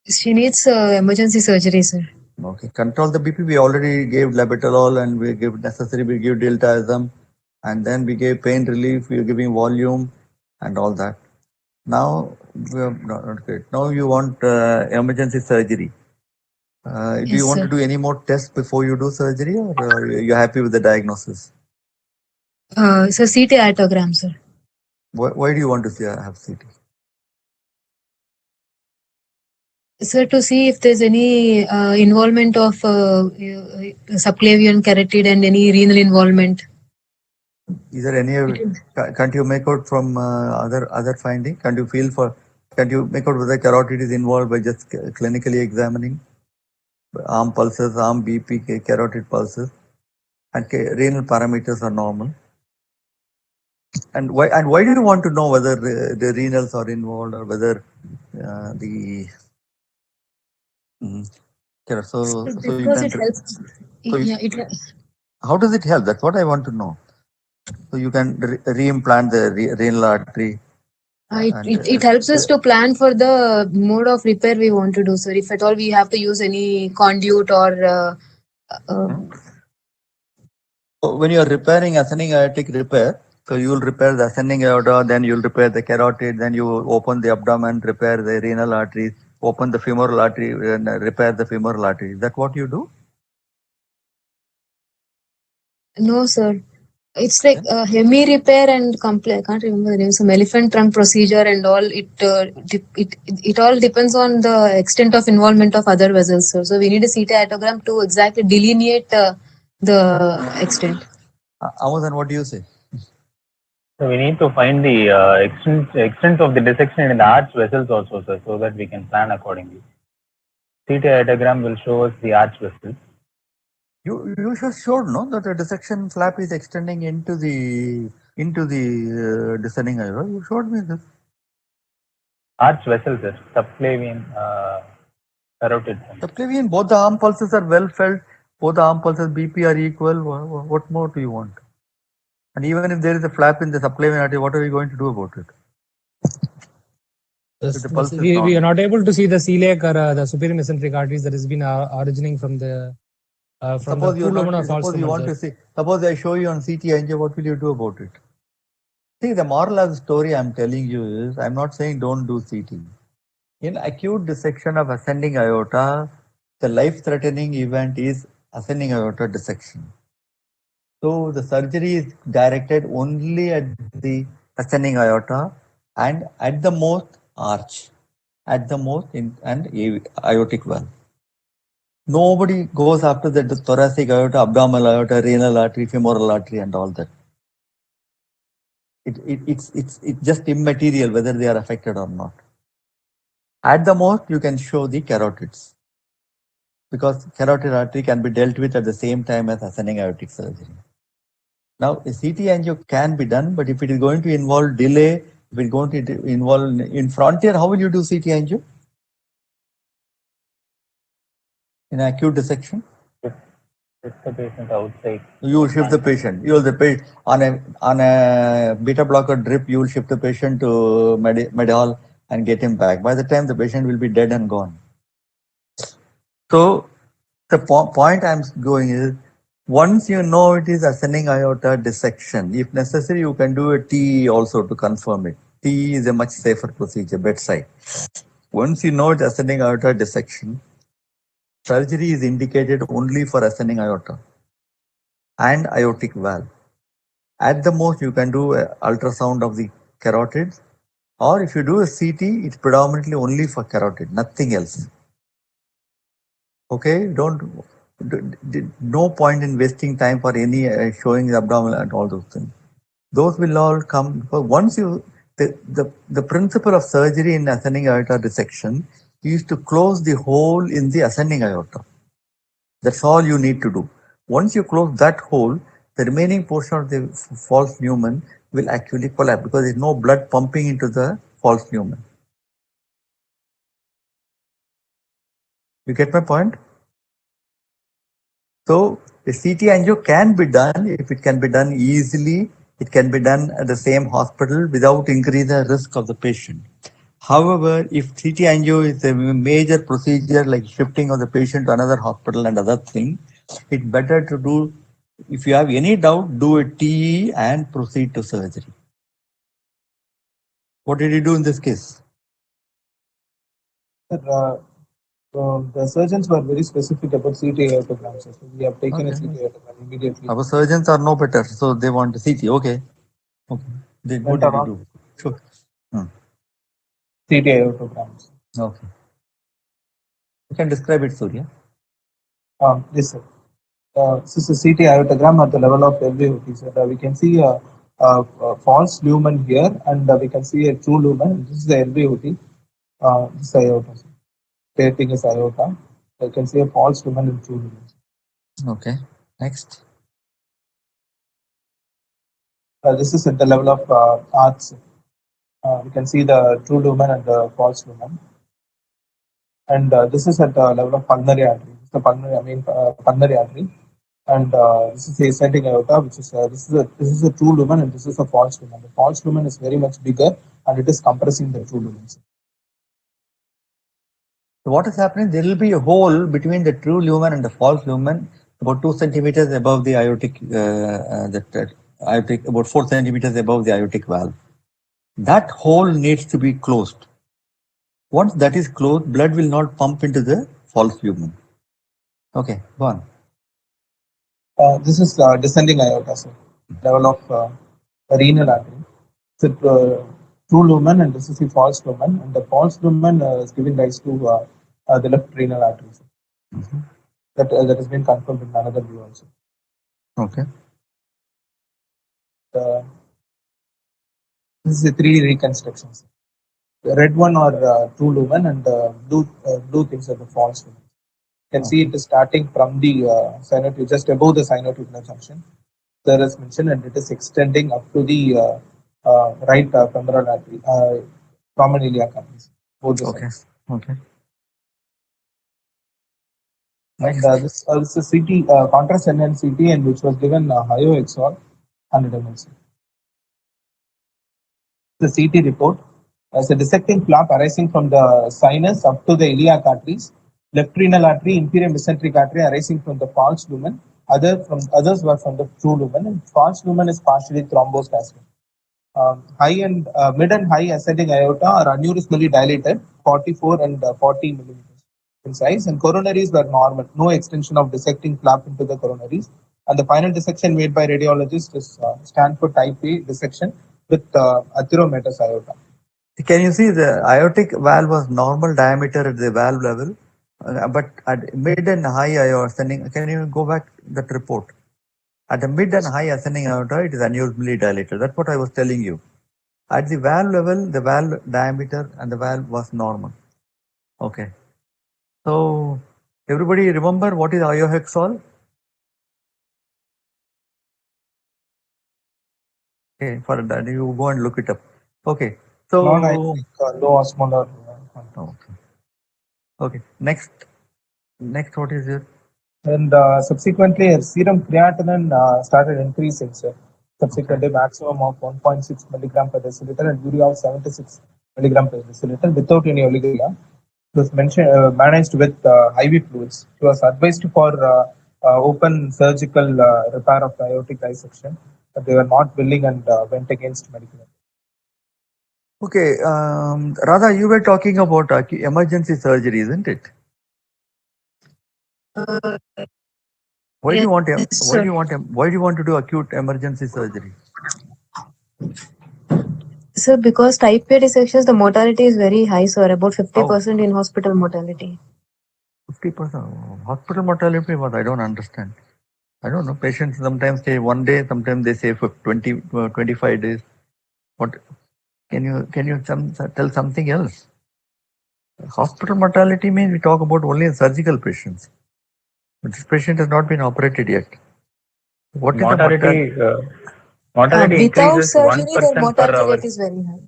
She needs emergency surgery, sir. Okay. Control the BP. We already gave labetalol and we give necessary. We give diltiazem, and then we gave pain relief. We are giving volume and all that. Now we have not great. Now you want emergency surgery. Do you want to do any more tests before you do surgery, or you're happy with the diagnosis? So CT aortogram, sir. Why do you want to have CT? Sir, to see if there's any involvement of subclavian carotid and any renal involvement. Is there any? Can't you make out from other finding? Can't you make out whether carotid is involved by just clinically examining arm pulses, arm BP, carotid pulses, and renal parameters are normal? And why do you want to know whether the renals are involved or whether the so you Because can, it helps. how does it help? That's what I want to know. So you can reimplant the renal artery. It helps us to plan for the mode of repair we want to do, sir. If at all we have to use any conduit or. So when you are repairing ascending aortic repair, so you will repair the ascending aorta, then you will repair the carotid, then you open the abdomen, repair the renal arteries, open the femoral artery, and repair the femoral artery. Is that what you do? No, sir. It's like hemi repair and complete. I can't remember the name. Some elephant trunk procedure and all. It all depends on the extent of involvement of other vessels, sir. So we need a CT aortogram to exactly delineate the extent. Amazon, what do you say? So we need to find the extent of the dissection in the arch vessels also, sir, so that we can plan accordingly. CT diagram will show us the arch vessel. You just showed no that the dissection flap is extending into the descending aorta. You showed me this. Arch vessel, sir. Subclavian carotid. Subclavian, both the arm pulses are well felt. Both the arm pulses BP are equal. What more do you want? And even if there is a flap in the subclavian artery, what are we going to do about it? If the pulse is We are not not able to see the celiac or the superior mesenteric arteries that has been originating from the suppose you true lumen or false suppose you lumen, want sir. to see. Suppose I show you on CT angio, what will you do about it? See, the moral of the story I'm telling you is, I'm not saying don't do CT. In acute dissection of ascending aorta, the life-threatening event is ascending aorta dissection. So the surgery is directed only at the ascending aorta and at the most arch, at the most and aortic valve. Nobody goes after the thoracic aorta, abdominal aorta, renal artery, femoral artery, and all that. It's just immaterial whether they are affected or not. At the most, you can show the carotids, because carotid artery can be dealt with at the same time as ascending aortic surgery. Now, a CT angio can be done, but if it is going to involve delay, if it is going to involve in frontier, how will you do CT angio? In acute dissection? Shift the patient outside. You will shift the patient. You will the patient on a beta blocker drip. You will shift the patient to Medial and get him back. By the time the patient will be dead and gone. So the point I'm going is, once you know it is ascending aorta dissection, if necessary, you can do a TE also to confirm it. TE is a much safer procedure, bedside. Once you know it's ascending aorta dissection, surgery is indicated only for ascending aorta and aortic valve. At the most, you can do an ultrasound of the carotids, or if you do a CT, it's predominantly only for carotid, nothing else. Okay, no point in wasting time for any showing the abdominal and all those things. Those will all come, because once you, the principle of surgery in ascending aorta dissection is to close the hole in the ascending aorta. That's all you need to do. Once you close that hole, the remaining portion of the false lumen will actually collapse, because there's no blood pumping into the false lumen. You get my point? So the CT angio can be done if it can be done easily. It can be done at the same hospital without increasing the risk of the patient. However, if CT angio is a major procedure like shifting of the patient to another hospital and other thing, it's better to do, if you have any doubt, do a TE and proceed to surgery. What did you do in this case? The surgeons were very specific about CT aortogram. So we have taken a Okay. CT aortogram immediately. Our surgeons are no better, so they want a CT. Okay. Okay. Then what did you do? Sure. CT aortograms. Okay. You can describe it, Surya. Yes, sir. This is a CT aortogram at the level of LVOT. So we can see a false lumen here, and we can see a true lumen. This is the LVOT. This is aorta. Stating is aorta. You can see a false lumen and true lumen. Okay. Next. This is at the level of arch. We can see the true lumen and the false lumen. And this is at the level of pulmonary artery. This is the pulmonary artery. And this is the ascending aorta, which is this is a true lumen and this is a false lumen. The false lumen is very much bigger and it is compressing the true lumen. So what is happening? There will be a hole between the true lumen and the false lumen, about 2 centimeters above the aortic, aortic, about 4 centimeters above the aortic valve. That hole needs to be closed. Once that is closed, blood will not pump into the false lumen. Okay, go on. This is descending aorta, sir. Level of renal artery. It's a true lumen and this is the false lumen. And the false lumen is giving rise to the left renal artery. That has been confirmed in another view also. Okay. This is a 3D reconstruction. The red one are true lumen, and blue things are the false lumen. You can see it is starting from the synovial, just above the synovial junction. There is mentioned, and it is extending up to the right femoral artery, common iliac arteries, both the Okay. sides. Okay. And Next. this is CT, contrast enhanced CT, and which was given Hyoexol 100 ml. The CT report as a dissecting flap arising from the sinus up to the iliac arteries, left renal artery, inferior mesenteric artery arising from the false lumen. Others were from the true lumen, and false lumen is partially thrombosed as well. High and mid and high ascending aorta are aneurysmally dilated, 44 and 40 millimeters in size, and coronaries were normal. No extension of dissecting flap into the coronaries. And the final dissection made by radiologist is Stanford type A dissection with atheromatous aorta. Can you see the aortic valve was normal diameter at the valve level, but at mid and high ascending, can you go back that report? At the mid and high ascending aorta, it is aneurysmally dilated. That's what I was telling you. At the valve level, the valve diameter and the valve was normal. Okay. So, everybody remember what is iohexol? Okay, for that you go and look it up. Okay. So, Non-ionic, low osmolar. okay. Okay. Next, what is it? And subsequently, serum creatinine started increasing, sir. Subsequently, maximum of 1.6 milligram per deciliter and urea of 76 milligram per deciliter without any oliguria. It was managed with IV fluids. He was advised for open surgical repair of the aortic dissection, but they were not willing and went against medical advice. Okay, Radha, you were talking about emergency surgery, isn't it? Why do you want Yes, sir. why do you want to do acute emergency surgery? Sir, because type A dissections, the mortality is very high, sir, about 50% in hospital mortality. 50% hospital mortality, what I don't understand. I don't know. Patients sometimes say 1 day, sometimes they say for 20, 25 days. What can you tell something else? Hospital mortality means we talk about only surgical patients. But this patient has not been operated yet. What is the mortality? Mortality Without increases surgery, the 1% per mortality hour. rate is very high.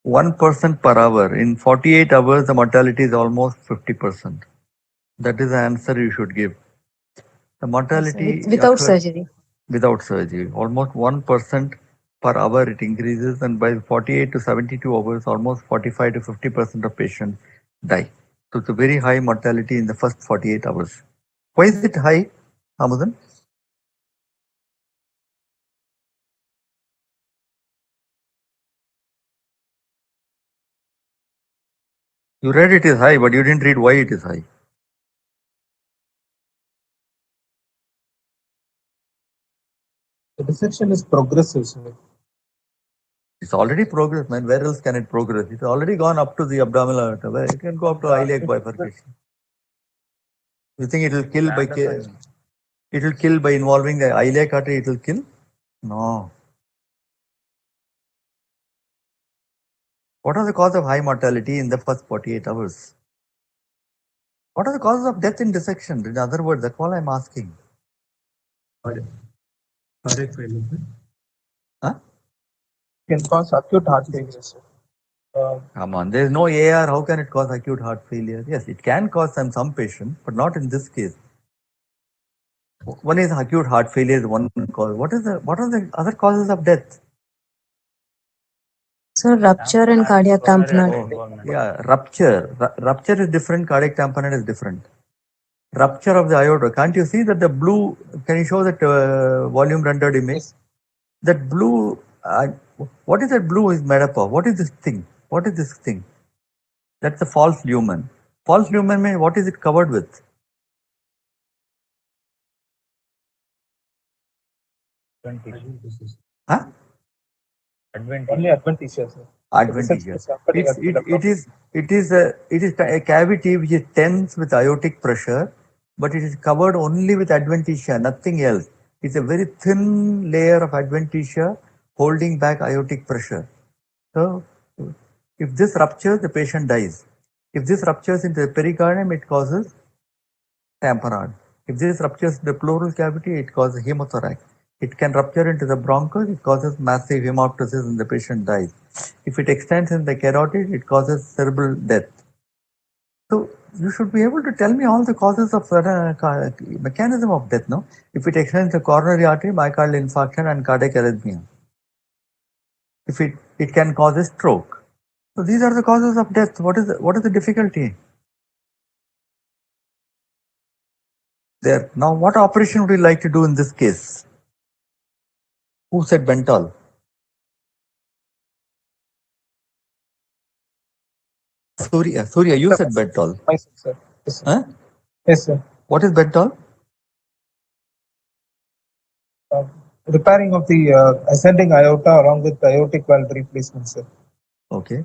1% per hour. In 48 hours, the mortality is almost 50%. That is the answer you should give. The mortality Without occurs surgery. without surgery. Almost 1% per hour it increases, and by 48 to 72 hours, almost 45 to 50% of patients die. So it's a very high mortality in the first 48 hours. Why is it high, Amudan? You read it is high, but you didn't read why it is high. The dissection is progressive, sir. It's already progressed, man. Where else can it progress? It's already gone up to the abdominal aorta. Where it can go up to iliac bifurcation. You think it will kill by involving the iliac artery? It will kill? No. What are the causes of high mortality in the first 48 hours? What are the causes of death in dissection? In other words, that's all I'm asking. Cardiac failure, sir. Huh? Can cause acute heart failure, sir. Come on, there is no AR. How can it cause acute heart failure? Yes, it can cause some patients, but not in this case. One is acute heart failure is one cause. What are the other causes of death? Sir, rupture and cardiac tamponade. Yeah, rupture. Rupture is different. Cardiac tamponade is different. Rupture of the aorta. Can't you see that the blue? Can you show that volume rendered image? Yes. That blue. What is that blue is made up of? What is this thing? What is this thing? That's the false lumen. False lumen means what is it covered with? Huh? Only adventitia, sir. Adventitia. It is a cavity which is tense with aortic pressure, but it is covered only with adventitia, nothing else. It's a very thin layer of adventitia holding back aortic pressure. So If this ruptures, the patient dies. If this ruptures into the pericardium, it causes tamponade. If this ruptures the pleural cavity, it causes hemothorax. It can rupture into the bronchus, it causes massive hemoptysis and the patient dies. If it extends in the carotid, it causes cerebral death. So you should be able to tell me all the causes of mechanism of death, no? If it extends the coronary artery, myocardial infarction and cardiac arrhythmia. If it can cause a stroke. So these are the causes of death. What is the difficulty? There. Now, what operation would you like to do in this case? Who said Bentall? Surya, you said Bentall. Myself, sir. Yes, sir. Huh? Yes, sir. What is Bentall? Repairing of the ascending aorta along with aortic valve replacement, sir. Okay.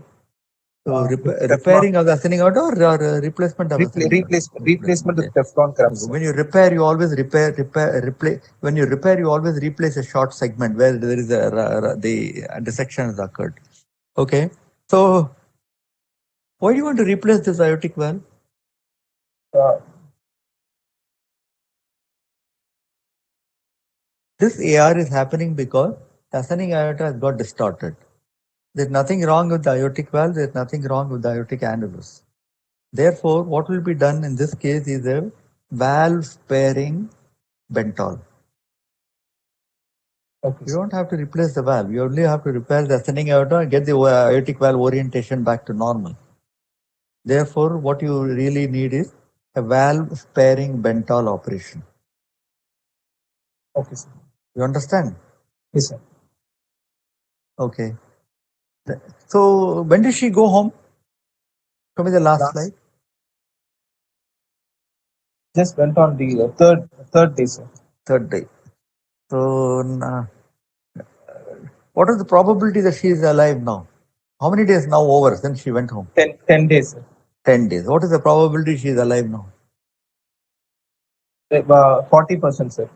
So With repairing of the ascending aorta or replacement of ascending aorta? replacement with Teflon grafts. When you repair, you always replace. When you repair, you always replace a short segment where there is the dissection has occurred. Okay. So why do you want to replace this aortic valve? This AR is happening because the ascending aorta has got distorted. There's nothing wrong with the aortic valve. There's nothing wrong with the aortic annulus. Therefore, what will be done in this case is a valve sparing Bentall. Okay, You don't have to replace the valve. You only have to repair the ascending aorta and get the aortic valve orientation back to normal. Therefore, what you really need is a valve sparing Bentall operation. Okay, sir. You understand? Yes, sir. Okay. So when did she go home? Show me the last slide. Just went on the third day, sir. Third day. So what is the probability that she is alive now? How many days now over since she went home? 10 days, sir. 10 days. What is the probability she is alive now? 40%, sir.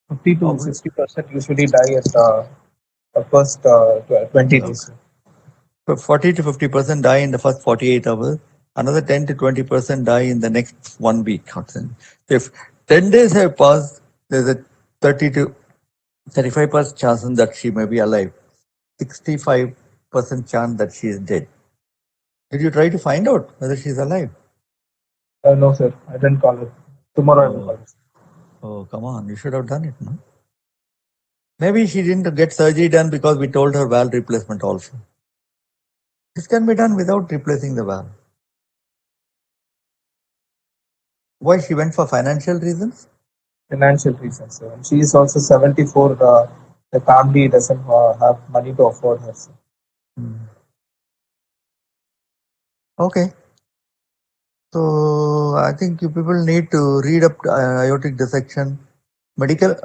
50 to 60% usually die at the first 20 days. Sir. So 40 to 50% die in the first 48 hours. Another 10 to 20% die in the next 1 week. If 10 days have passed, there's a 30 to 35% chance that she may be alive. 65% chance that she is dead. Did you try to find out whether she is alive? No, sir. I didn't call it. Tomorrow I will call it. Oh, come on. You should have done it, no? Maybe she didn't get surgery done because we told her valve replacement also. This can be done without replacing the valve. Why she went for financial reasons? Financial reasons, sir. And she is also 74. The family doesn't have money to afford her, sir. Okay. So I think you people need to read up aortic dissection, medical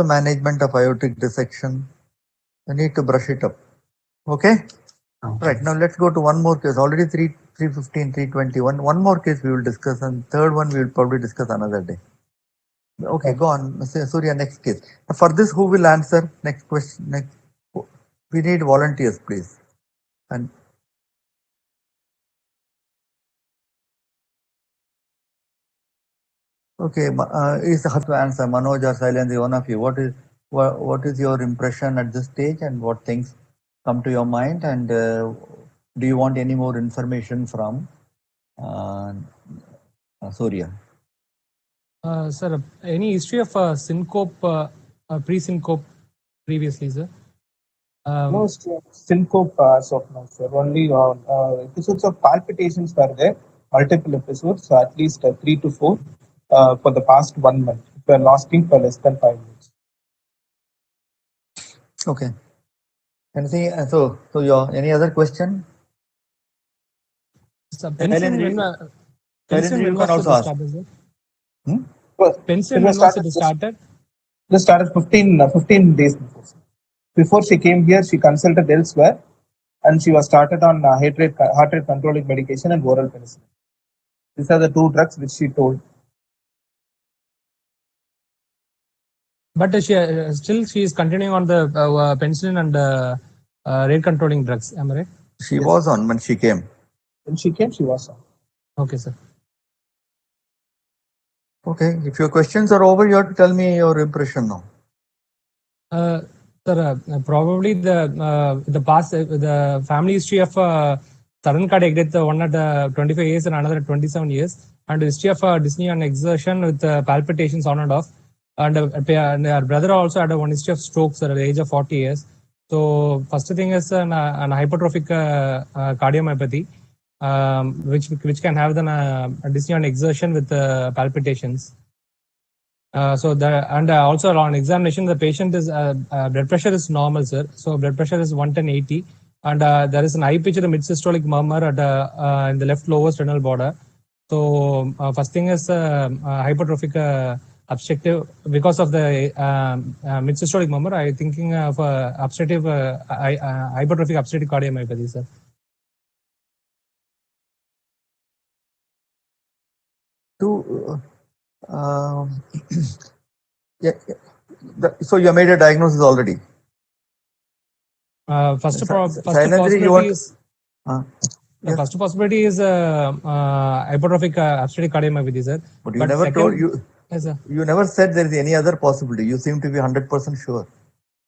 management of aortic dissection. You need to brush it up. Okay. Right, now let's go to one more case. Already 315, 321. One more case we will discuss, and third one we will probably discuss another day. Okay, go on. Mr. Surya, next case. For this, who will answer? Next question. We need volunteers, please. And okay, is have to answer. Manoj or Shailen, one of you. What is your impression at this stage, and what things come to your mind, and do you want any more information from Surya? Sir, any history of syncope, pre-syncope previously, sir? No syncope as of now, sir. Only episodes of palpitations were there, multiple episodes, so at least 3 to 4 for the past 1 month. They are lasting for less than 5 minutes. Okay. Anything? So your any other question? So penicillin when was also it ask. started, sir? Penicillin when was it started? Just started 15 days before. Sir. Before she came here, she consulted elsewhere, and she was started on heart rate controlling medication and oral penicillin. These are the 2 drugs which she told. But she still is continuing on the penicillin and rate controlling drugs. Am I right? She Yes. was on when she came. When she came, she was on. Okay, sir. Okay, if your questions are over, you have to tell me your impression now. Sir, probably the past, the family history of sudden cardiac death, one at 25 years and another at 27 years, and history of dyspnea and exertion with palpitations on and off. And our brother also had one history of strokes at the age of 40 years. So first thing is an hypertrophic cardiomyopathy, which can have the dyspnea and exertion with palpitations. Also on examination, the patient is blood pressure is normal, sir. So blood pressure is 110/80, and there is an high pitched mid-systolic murmur at in the left lower sternal border. So first thing is hypertrophic obstructive because of the mid-systolic murmur. I thinking of obstructive hypertrophic obstructive cardiomyopathy, sir. Yeah, so you made a diagnosis already. First Shailendraji, possibility you want- is the yes. first possibility is hypertrophic obstructive cardiomyopathy, sir. But you But never second- told you. Yes, sir. You never said there is any other possibility. You seem to be 100% sure.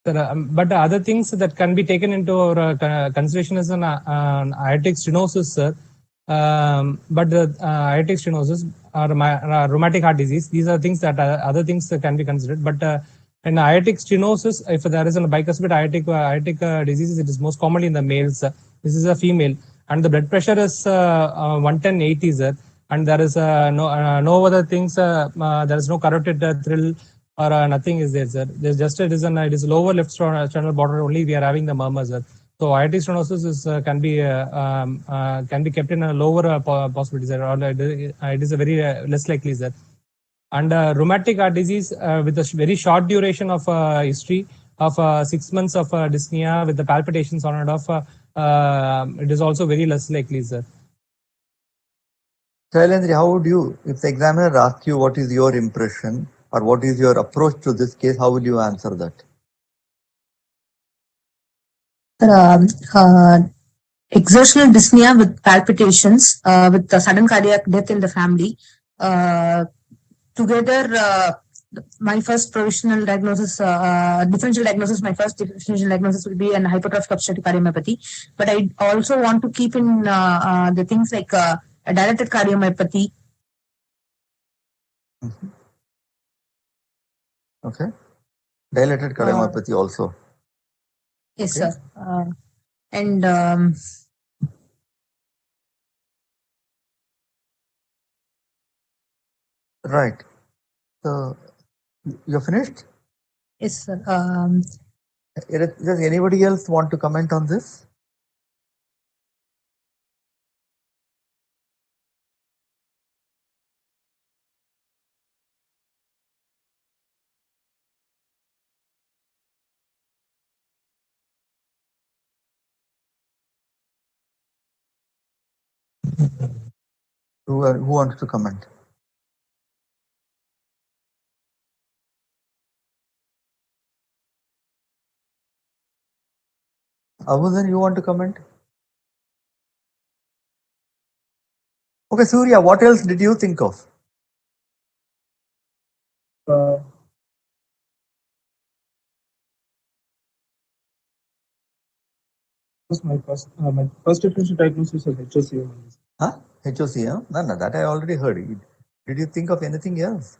Sir, but the other things that can be taken into our consideration is an aortic stenosis, sir. But the aortic stenosis or rheumatic heart disease, these are things that other things that can be considered. But in aortic stenosis, if there is a bicuspid aortic disease, it is most commonly in the males. This is a female, and the blood pressure is 110/80, sir. And there is no other things. There is no carotid thrill or nothing is there, sir. There's just it is lower left sternal border only. We are having the murmur, sir. So aortic stenosis is can be kept in a lower possibility, sir. Or it is a very less likely, sir. And rheumatic heart disease with a very short duration of history of 6 months of dyspnea with the palpitations on and off, it is also very less likely, sir. Shailendra, how would you, if the examiner asks you what is your impression or what is your approach to this case, how will you answer that? Exertional dyspnea with palpitations, with the sudden cardiac death in the family. Together, my first provisional diagnosis, differential diagnosis, my first differential diagnosis will be an hypertrophic obstructive cardiomyopathy. But I also want to keep in the things like a dilated cardiomyopathy. Okay. Dilated cardiomyopathy also. Yes, Okay. sir. And Right. So you're finished? yes, sir. Does anybody else want to comment on this? Who wants to comment? Abuzan, you want to comment? Okay, Surya, what else did you think of? Was my first differential diagnosis was HOCM. Huh? HOC, huh? No, that I already heard. Did you think of anything else?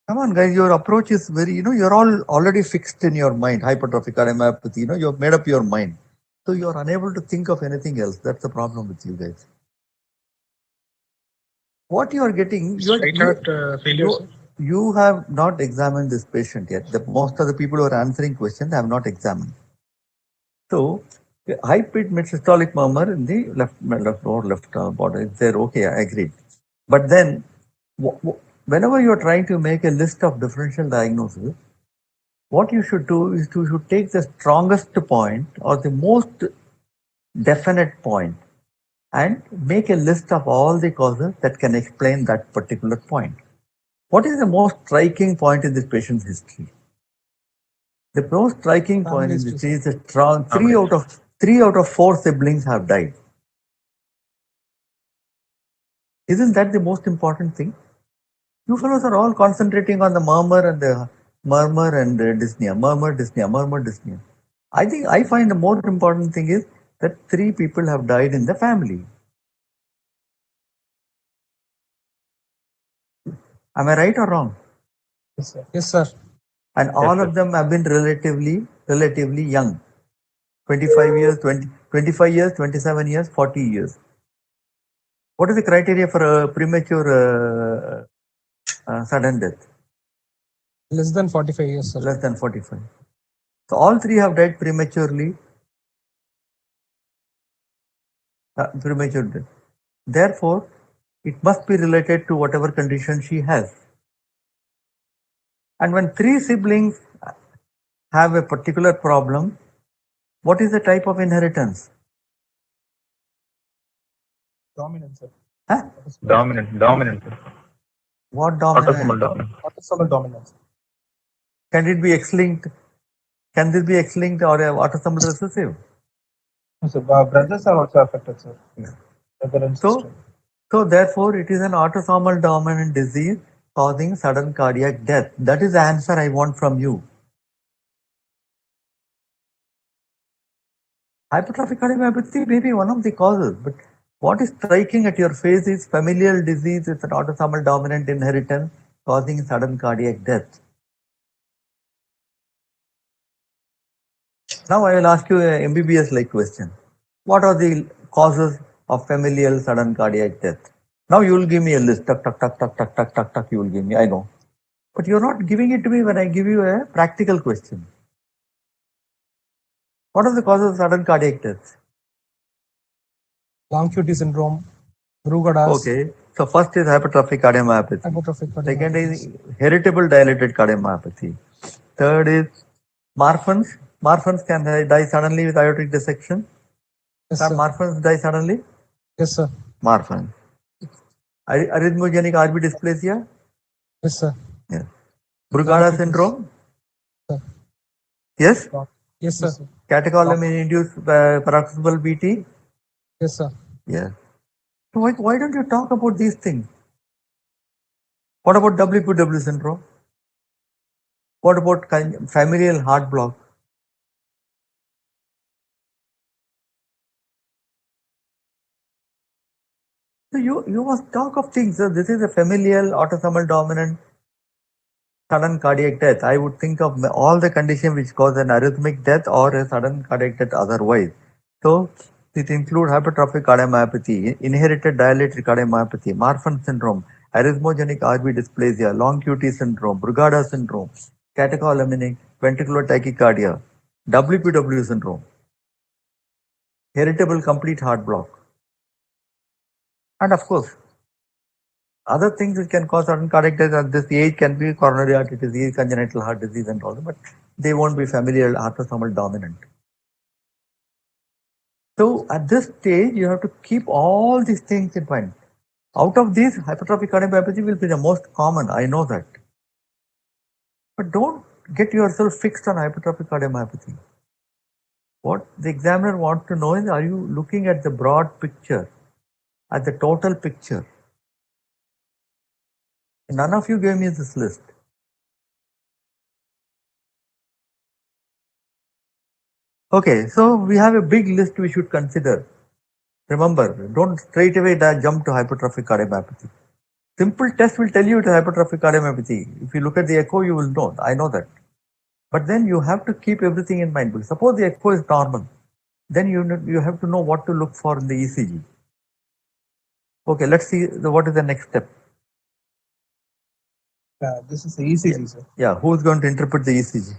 Come on, guys, your approach is very, you're all already fixed in your mind, hypertrophic cardiomyopathy, you've made up your mind. So you're unable to think of anything else. That's the problem with you guys. What you are getting, you have not examined this patient yet. Most of the people who are answering questions have not examined. So, high pitched mid-systolic murmur in the left border is there. Okay, I agree. But then, whenever you are trying to make a list of differential diagnoses, what you should do is you should take the strongest point or the most definite point and make a list of all the causes that can explain that particular point. What is the most striking point in this patient's history? The most striking point Family in history, this sir. is a strong three out of four siblings have died. Isn't that the most important thing? You fellows are all concentrating on the murmur and dyspnea, murmur, dyspnea. I find the more important thing is that three people have died in the family. Am I right or wrong? Yes, sir. Yes, sir. And all of them have been relatively young. 25 years, 25 years, 27 years, 40 years. What is the criteria for a premature sudden death? Less than 45 years, sir. Less than 45. So all three have died prematurely. Premature death. Therefore, it must be related to whatever condition she has. And when three siblings have a particular problem, what is the type of inheritance? Dominant, sir. Huh? Dominant. Sir. What dominant? Autosomal dominant. Autosomal dominance. Can it be X-linked? Can this be X-linked or autosomal recessive? No, sir. Brothers are also affected, sir. Yeah. Brother and sister. So therefore, it is an autosomal dominant disease causing sudden cardiac death. That is the answer I want from you. Hypertrophic cardiomyopathy may be one of the causes, but what is striking at your face is familial disease with an autosomal dominant inheritance causing sudden cardiac death. Now I will ask you a MBBS-like question. What are the causes of familial sudden cardiac death? Now you will give me a list. Tuck, tuck, tuck, tuck, tuck, tuck, tuck, tuck, you will give me. I know. But you're not giving it to me when I give you a practical question. What are the causes of sudden cardiac death? Long QT syndrome, Brugada's, Okay. So first is hypertrophic cardiomyopathy. hypertrophic Second cardiomyopathy. is heritable dilated cardiomyopathy. Third is Marfan's. Marfan's can die suddenly with aortic dissection. Yes, Can sir. Marfan's die suddenly? Yes, sir. Marfan. Arrhythmogenic RB dysplasia? Yes, sir. Yes. Brugada syndrome? Sir. Yes. Yes, sir. Catecholamine induced paroxysmal BT? Yes, sir. Yes. So why don't you talk about these things? What about WPW syndrome? What about familial heart block? So you must talk of things. So this is a familial autosomal dominant sudden cardiac death. I would think of all the conditions which cause an arrhythmic death or a sudden cardiac death otherwise. So it includes hypertrophic cardiomyopathy, inherited dilatory cardiomyopathy, Marfan syndrome, arrhythmogenic RB dysplasia, long QT syndrome, Brugada syndrome, catecholaminic ventricular tachycardia, WPW syndrome, heritable complete heart block. And of course, other things which can cause sudden cardiac death at this age can be coronary artery disease, congenital heart disease and all, but they won't be familial autosomal dominant. So at this stage, you have to keep all these things in mind. Out of these, hypertrophic cardiomyopathy will be the most common, I know that. But don't get yourself fixed on hypertrophic cardiomyopathy. What the examiner wants to know is, are you looking at the broad picture, at the total picture? None of you gave me this list. Okay, so we have a big list we should consider. Remember, don't straight away jump to hypertrophic cardiomyopathy. Simple test will tell you it's hypertrophic cardiomyopathy. If you look at the echo, you will know. I know that. But then you have to keep everything in mind. Because suppose the echo is normal, then you have to know what to look for in the ECG. Okay, let's see what is the next step. This is the ECG, sir. Yeah, who's going to interpret the ECG?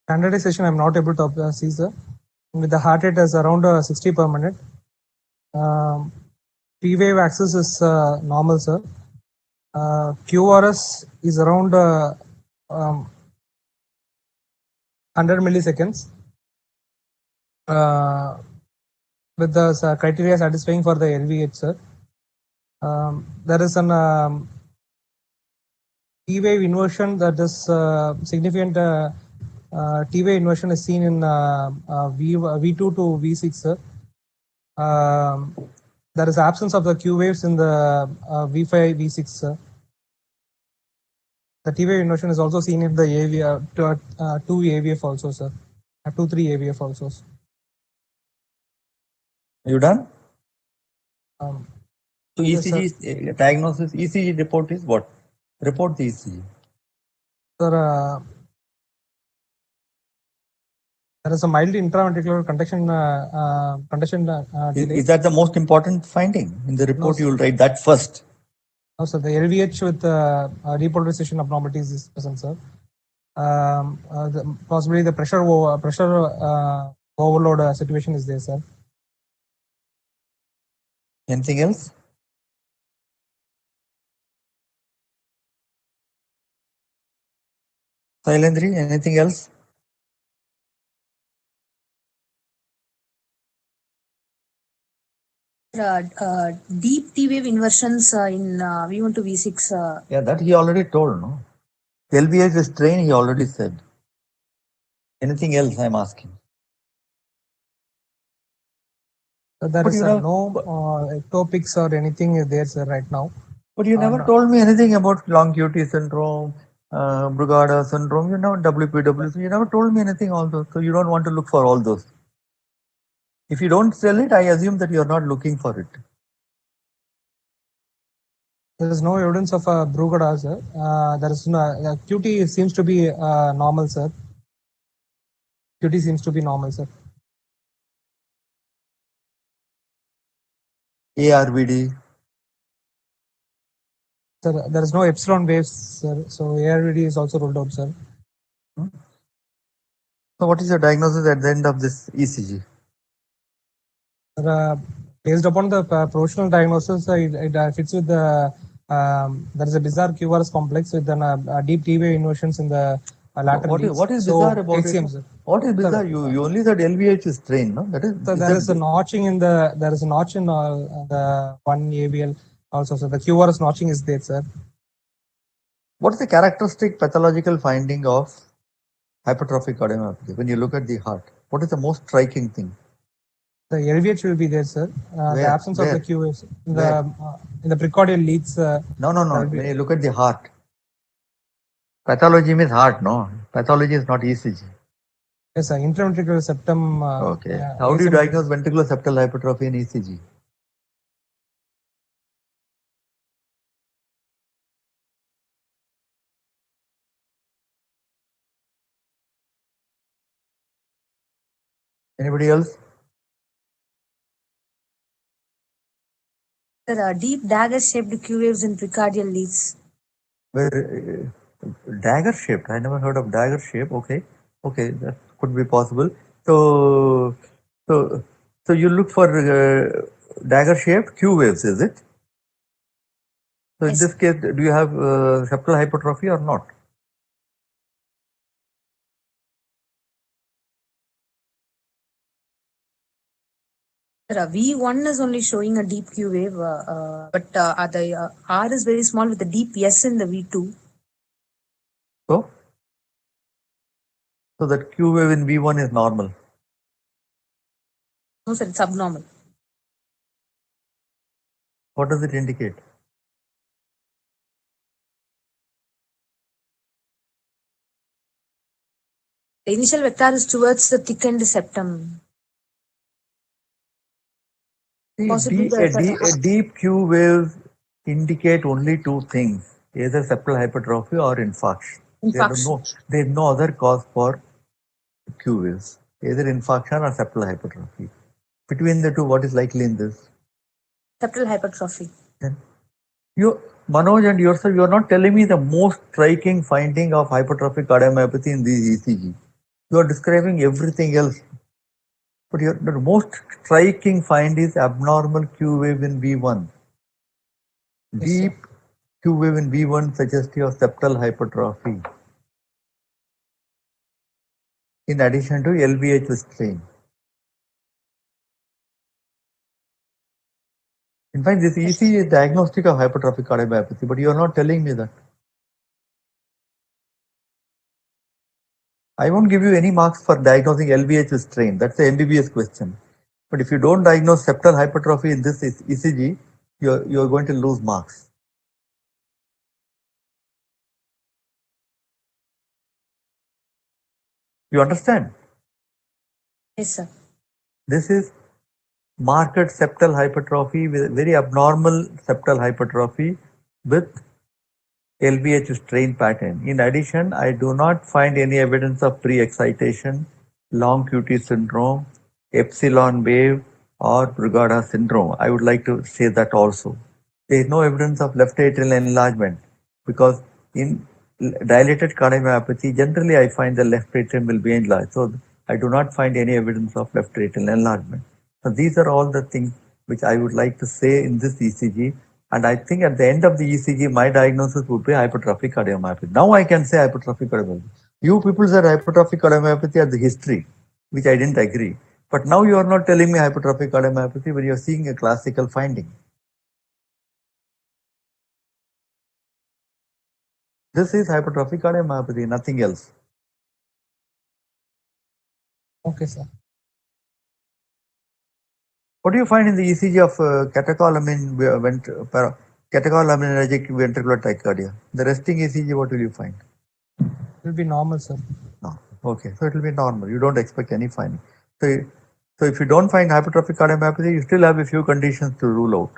Standardization, I'm not able to see, sir. With the heart rate as around 60 per minute. P-wave axis is normal, sir. QRS is around 100 milliseconds. With the criteria satisfying for the LVH, sir. There is an T-wave inversion that is significant. T-wave inversion is seen in V2 to V6, sir. There is absence of the Q waves in the V5, V6, sir. The T-wave inversion is also seen in the AVF, 2 AVF also, sir. 2-3 AVF also. You done? Um, So Yes, sir. ECG diagnosis, ECG report is what? Report the ECG. Sir, there is a mild intraventricular conduction delay. Is that the most important finding in the report? sir. You will write that first. No, sir. The LVH with repolarization abnormalities is present, sir. Possibly the pressure overload situation is there, sir. Anything else? Sailendri, anything else? Deep T wave inversions in V1 to V6. Yeah, that he already told, no? LVH is strain, he already said. Anything else I'm asking? So there But is you know- no ectopics or anything is there, sir, right now. But you never no. told me anything about long QT syndrome, Brugada syndrome, you know, WPW. So you never told me anything all those. So you don't want to look for all those. If you don't tell it, I assume that you're not looking for it. There is no evidence of a Brugada, sir. There is no QT seems to be normal, sir. QT seems to be normal, sir. ARVD. Sir, there is no epsilon waves, sir. So ARVD is also ruled out, sir. So what is your diagnosis at the end of this ECG? Based upon the provisional diagnosis, it fits with the there is a bizarre QRS complex with deep T-wave inversions in the lateral leads. What is So, bizarre about HCM, it? sir. What is bizarre? Sir, You only said LVH is strain, no? That is. So there is a notching in the one AVL also. So the QRS notching is there, sir. What is the characteristic pathological finding of hypertrophic cardiomyopathy when you look at the heart? What is the most striking thing? The LVH will be there, sir. The Where? absence of Where? the Q waves in the precordial leads. No. When When you look at the heart, pathology means heart, no? Pathology is not ECG. Yes, sir. Intraventricular septum. Okay. How do you diagnose ventricular septal hypertrophy in ECG? Anybody else? Deep dagger shaped Q waves in precardial leads. Where dagger shaped? I never heard of dagger shape. Okay, that could be possible. So you look for dagger shaped Q waves, is it? So in Yes. this case, do you have septal hypertrophy or not? V1 is only showing a deep Q wave, but the R is very small with a deep S in the V2. So that Q wave in V1 is normal. No, sir, it's abnormal. What does it indicate? The initial vector is towards the thickened septum. Possibly A deep Q wave indicate only two things, either septal hypertrophy or infarction. Infarction. There is no other cause for Q waves, either infarction or septal hypertrophy. Between the two, what is likely in this? Septal hypertrophy. Then you, Manoj and yourself, you are not telling me the most striking finding of hypertrophic cardiomyopathy in the ECG. You are describing everything else. But the most striking find is abnormal Q wave in V1. Deep Q wave in V1 suggestive of septal hypertrophy. in addition to LVH strain. In fact, this ECG is diagnostic of hypertrophic cardiomyopathy, but you are not telling me that. I won't give you any marks for diagnosing LVH strain. That's the MBBS question. But if you don't diagnose septal hypertrophy in this ECG, you're going to lose marks. You understand? Yes, sir. This is marked septal hypertrophy with very abnormal septal hypertrophy with LVH strain pattern. In addition, I do not find any evidence of pre-excitation, long QT syndrome, epsilon wave, or Brugada syndrome. I would like to say that also. There is no evidence of left atrial enlargement because in dilated cardiomyopathy, generally I find the left atrium will be enlarged. So I do not find any evidence of left atrial enlargement. So these are all the things which I would like to say in this ECG. And I think at the end of the ECG, my diagnosis would be hypertrophic cardiomyopathy. Now I can say hypertrophic cardiomyopathy. You people said hypertrophic cardiomyopathy at the history, which I didn't agree. But now you are not telling me hypertrophic cardiomyopathy when you are seeing a classical finding. This is hypertrophic cardiomyopathy, nothing else. Okay, sir. What do you find in the ECG of catecholaminergic ventricular tachycardia? The resting ECG, what will you find? It will be normal, sir. No. Okay, so it will be normal. You don't expect any finding. So if you don't find hypertrophic cardiomyopathy, you still have a few conditions to rule out.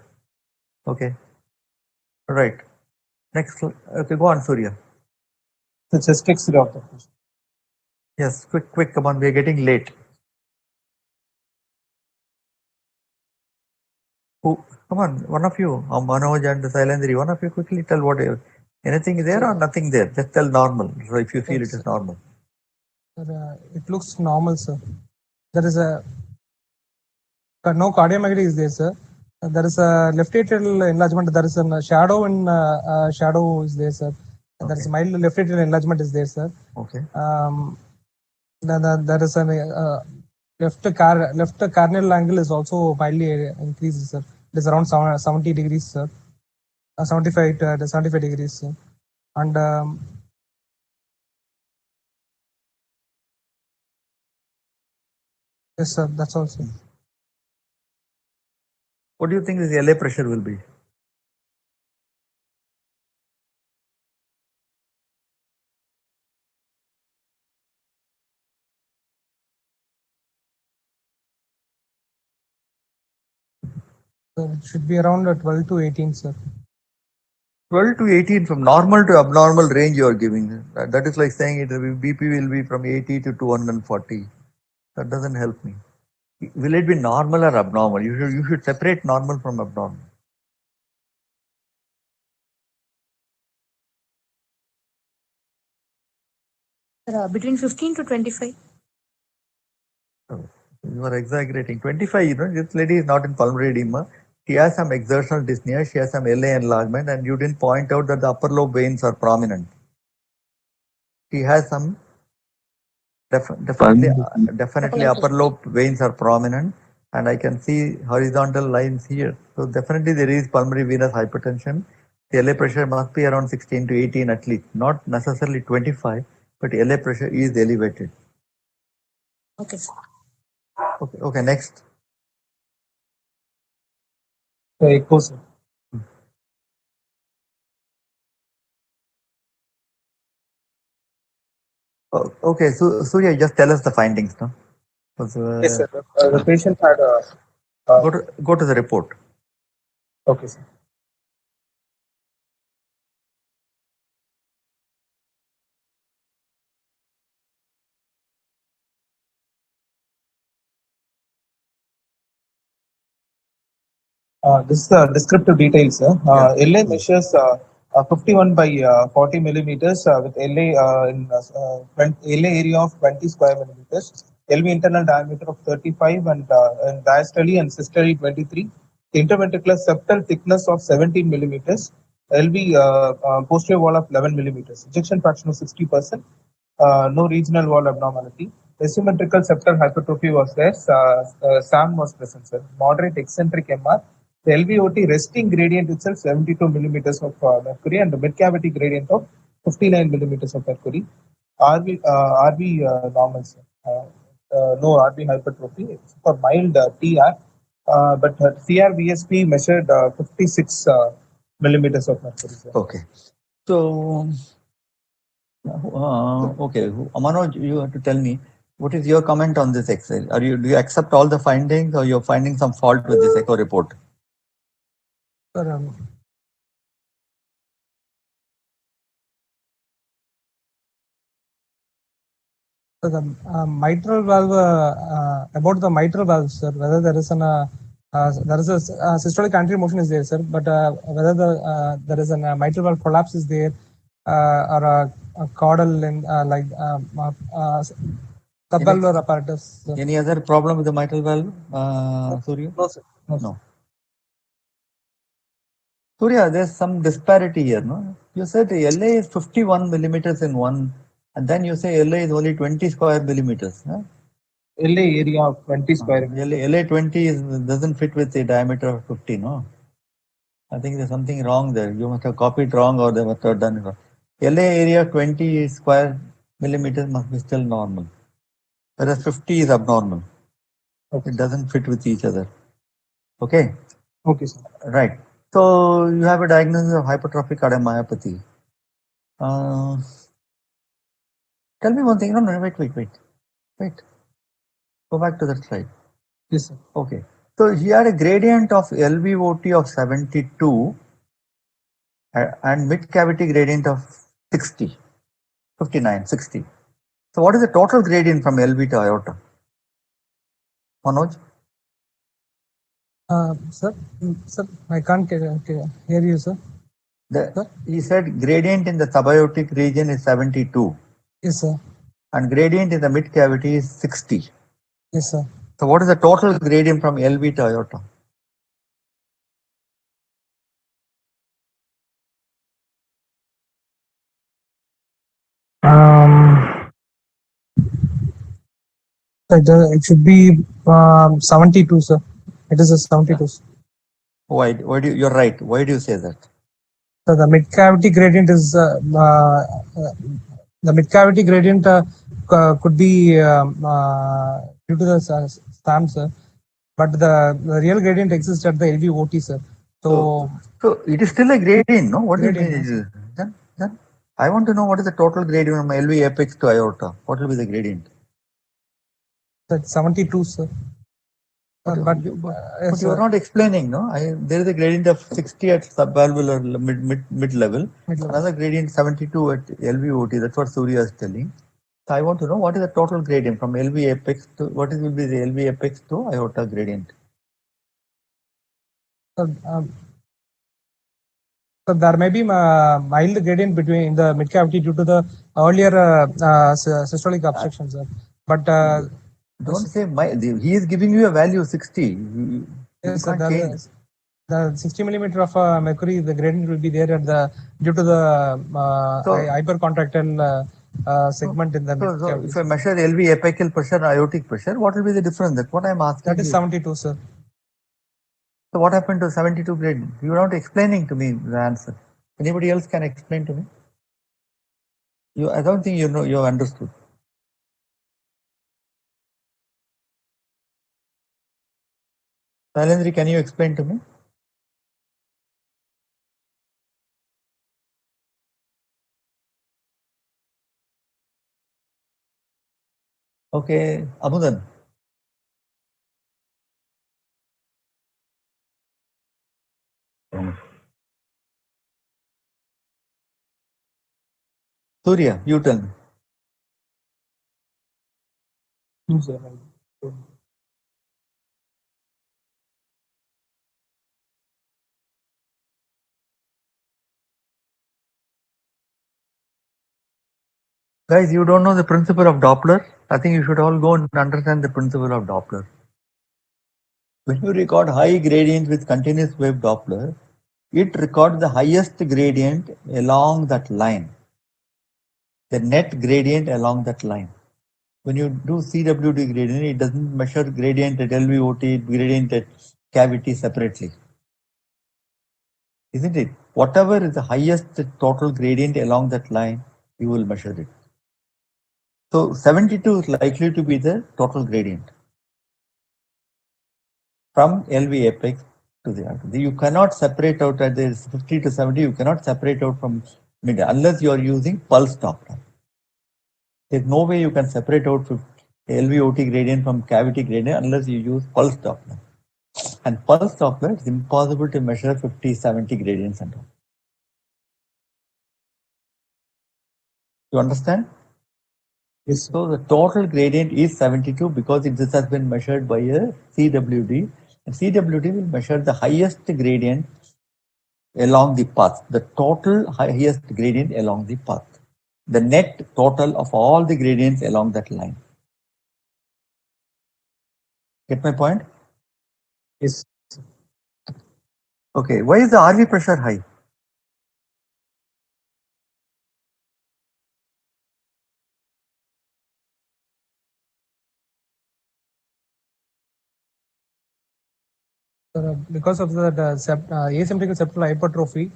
Okay. Right. Next. Okay, go on, Surya. The chest X-ray of the patient. Yes, quick, come on, we are getting late. Who? Come on, one of you, Manoj and Sailendri, one of you quickly tell what anything there or nothing there. Just tell normal. So if you feel it is normal. Sir, it looks normal, sir. There is no cardiomyopathy is there, sir. There is a left atrial enlargement. There is a shadow in shadow is there, sir. Okay. There is mild left atrial enlargement is there, sir. Okay. There is a left cardial angle is also mildly increased, sir. It is around 70 degrees, sir. 75 degrees, sir. And yes, sir. That's also. What do you think the LA pressure will be? So it should be around 12 to 18, sir. 12 to 18 from normal to abnormal range you are giving. That is like saying it BP will be from 80 to 240. That doesn't help me. Will it be normal or abnormal? You should separate normal from abnormal. Between 15 to 25. You are exaggerating. 25, this lady is not in pulmonary edema. She has some exertional dyspnea. She has some LA enlargement, and you didn't point out that the upper lobe veins are prominent. She has some definitely upper lobe veins are prominent, and I can see horizontal lines here. So definitely there is pulmonary venous hypertension. The LA pressure must be around 16 to 18 at least, not necessarily 25, but LA pressure is elevated. Okay. Okay, next. Echo, sir. Okay, so Surya, just tell us the findings, no? Yes, sir. The patient had go to the report. Okay, sir. This is the descriptive details, sir. LA measures 51 by 40 millimeters with LA area of 20 square millimeters, LV internal diameter of 35 and diastole and systole 23, interventricular septal thickness of 17 millimeters, LV posterior wall of 11 millimeters, ejection fraction of 60%, no regional wall abnormality. Asymmetrical septal hypertrophy was there. SAM was present, sir. Moderate eccentric MR. The LVOT resting gradient itself 72 millimeters of mercury and the mid cavity gradient of 59 millimeters of mercury. RV normal, sir. No RV hypertrophy for mild TR, but her CRVSP measured 56 millimeters of mercury, sir. Okay. So, okay, Manoj, you have to tell me what is your comment on this Excel? Do you accept all the findings, or you're finding some fault with this echo report? Sir, so the mitral valve, about the mitral valve, sir, whether there is there is a systolic anterior motion is there, sir, but whether there is a mitral valve collapse is there, or a caudal in subvalvular apparatus. Sir. Any other problem with the mitral valve, Surya? No, sir. No, sir. No. Surya, there's some disparity here, no? You said LA is 51 millimeters in one, and then you say LA is only 20 square millimeters. Huh? LA area of 20 square. LA 20 doesn't fit with the diameter of 50, no? I think there's something wrong there. You must have copied wrong, or they must have done it wrong. LA area 20 square millimeters must be still normal, whereas 50 is abnormal. Okay. It doesn't fit with each other. Okay? Okay, sir. Right. So you have a diagnosis of hypertrophic cardiomyopathy. Tell me one thing. No, wait. Go back to that slide. Yes, sir. Okay. So he had a gradient of LVOT of 72 and mid cavity gradient of 60, 59, 60. So what is the total gradient from LV to aorta? Manoj? Sir, I can't hear you, sir. He said gradient in the subaortic region is 72. Yes, sir. And gradient in the mid cavity is 60. Yes, sir. So what is the total gradient from LV to aorta? It should be 72, sir. It is a 72. Yeah. Why do you're right. Why do you say that? So the mid cavity gradient is the mid cavity gradient could be due to the SAM, sir, but the real gradient exists at the LVOT, sir. So it is still a gradient, no? What gradient, do you mean? Then I want to know what is the total gradient from LV apex to aorta. What will be the gradient? That's 72, sir. But you are not explaining, no? There is a gradient of 60 at subvalvular mid level, another gradient 72 at LVOT. That's what Surya is telling. So I want to know what is the total gradient from LV apex to will be the LV apex to aorta gradient. So there may be mild gradient between the mid cavity due to the earlier systolic obstruction, sir. But don't say he is giving you a value 60. Yes, the 60 millimeter of mercury, the gradient will be there at due to the hypercontractile segment in the mid cavity. If I measure LV apical pressure and aortic pressure, what will be the difference? That's what I'm asking. That is 72, sir. So what happened to 72 gradient? You're not explaining to me the answer. Anybody else can explain to me? I don't think you have understood. Shailendra, can you explain to me? Okay, Amudan. Surya, you tell me. Guys, you don't know the principle of Doppler? I think you should all go and understand the principle of Doppler. When you record high gradient with continuous wave Doppler, it records the highest gradient along that line, the net gradient along that line. when you do CWD gradient, it doesn't measure gradient at LVOT, gradient at cavity separately. Isn't it? Whatever is the highest total gradient along that line, you will measure it. So 72 is likely to be the total gradient from LV apex to the artery. You cannot separate out at this 50 to 70, you cannot separate out from mid unless you are using pulse Doppler. There's no way you can separate out LVOT gradient from cavity gradient unless you use pulse Doppler. And pulse Doppler, it's impossible to measure 50, 70 gradients and all. You understand? Yes, So the total gradient is 72 because this has been measured by a CWD. And CWD will measure the highest gradient along the path, the total highest gradient along the path, the net total of all the gradients along that line. Get my point? yes. Okay, why is the RV pressure high? Because of the asymmetrical septal hypertrophy,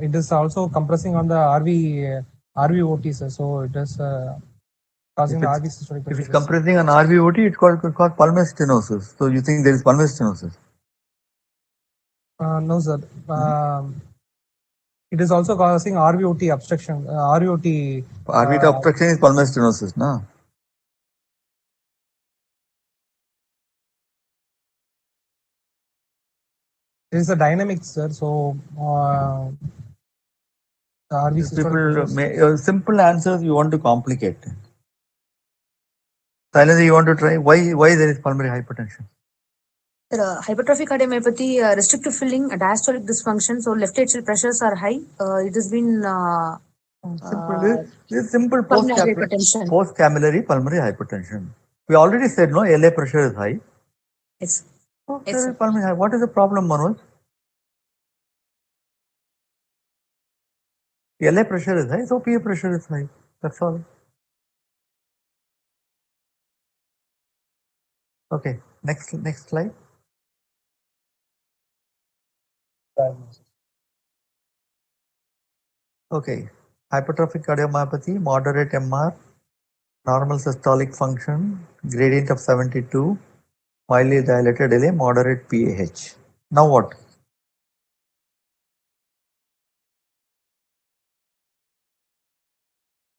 it is also compressing on the RVOT, sir. So it is causing the RV systolic If it's pressure. compressing on RVOT, it could cause pulmonary stenosis. So you think there is pulmonary stenosis? No, sir. It is also causing RVOT obstruction. RVOT. RVOT obstruction is pulmonary stenosis, no? There is a dynamic, sir. So the RV systolic pressure. Simple answers you want to complicate. Silence, you want to try? Why there is pulmonary hypertension? Hypertrophic cardiomyopathy, restrictive filling, diastolic dysfunction. So left atrial pressures are high. It has been This is simple pulmonary hypertension. post-capillary pulmonary hypertension. We already said no, LA pressure is high. Yes. Post-capillary pulmonary high. What is the problem, Manoj? LA pressure is high, so PA pressure is high. That's all. Okay, next slide. Okay, hypertrophic cardiomyopathy, moderate MR, normal systolic function, gradient of 72, mildly dilated LA, moderate PAH. Now what?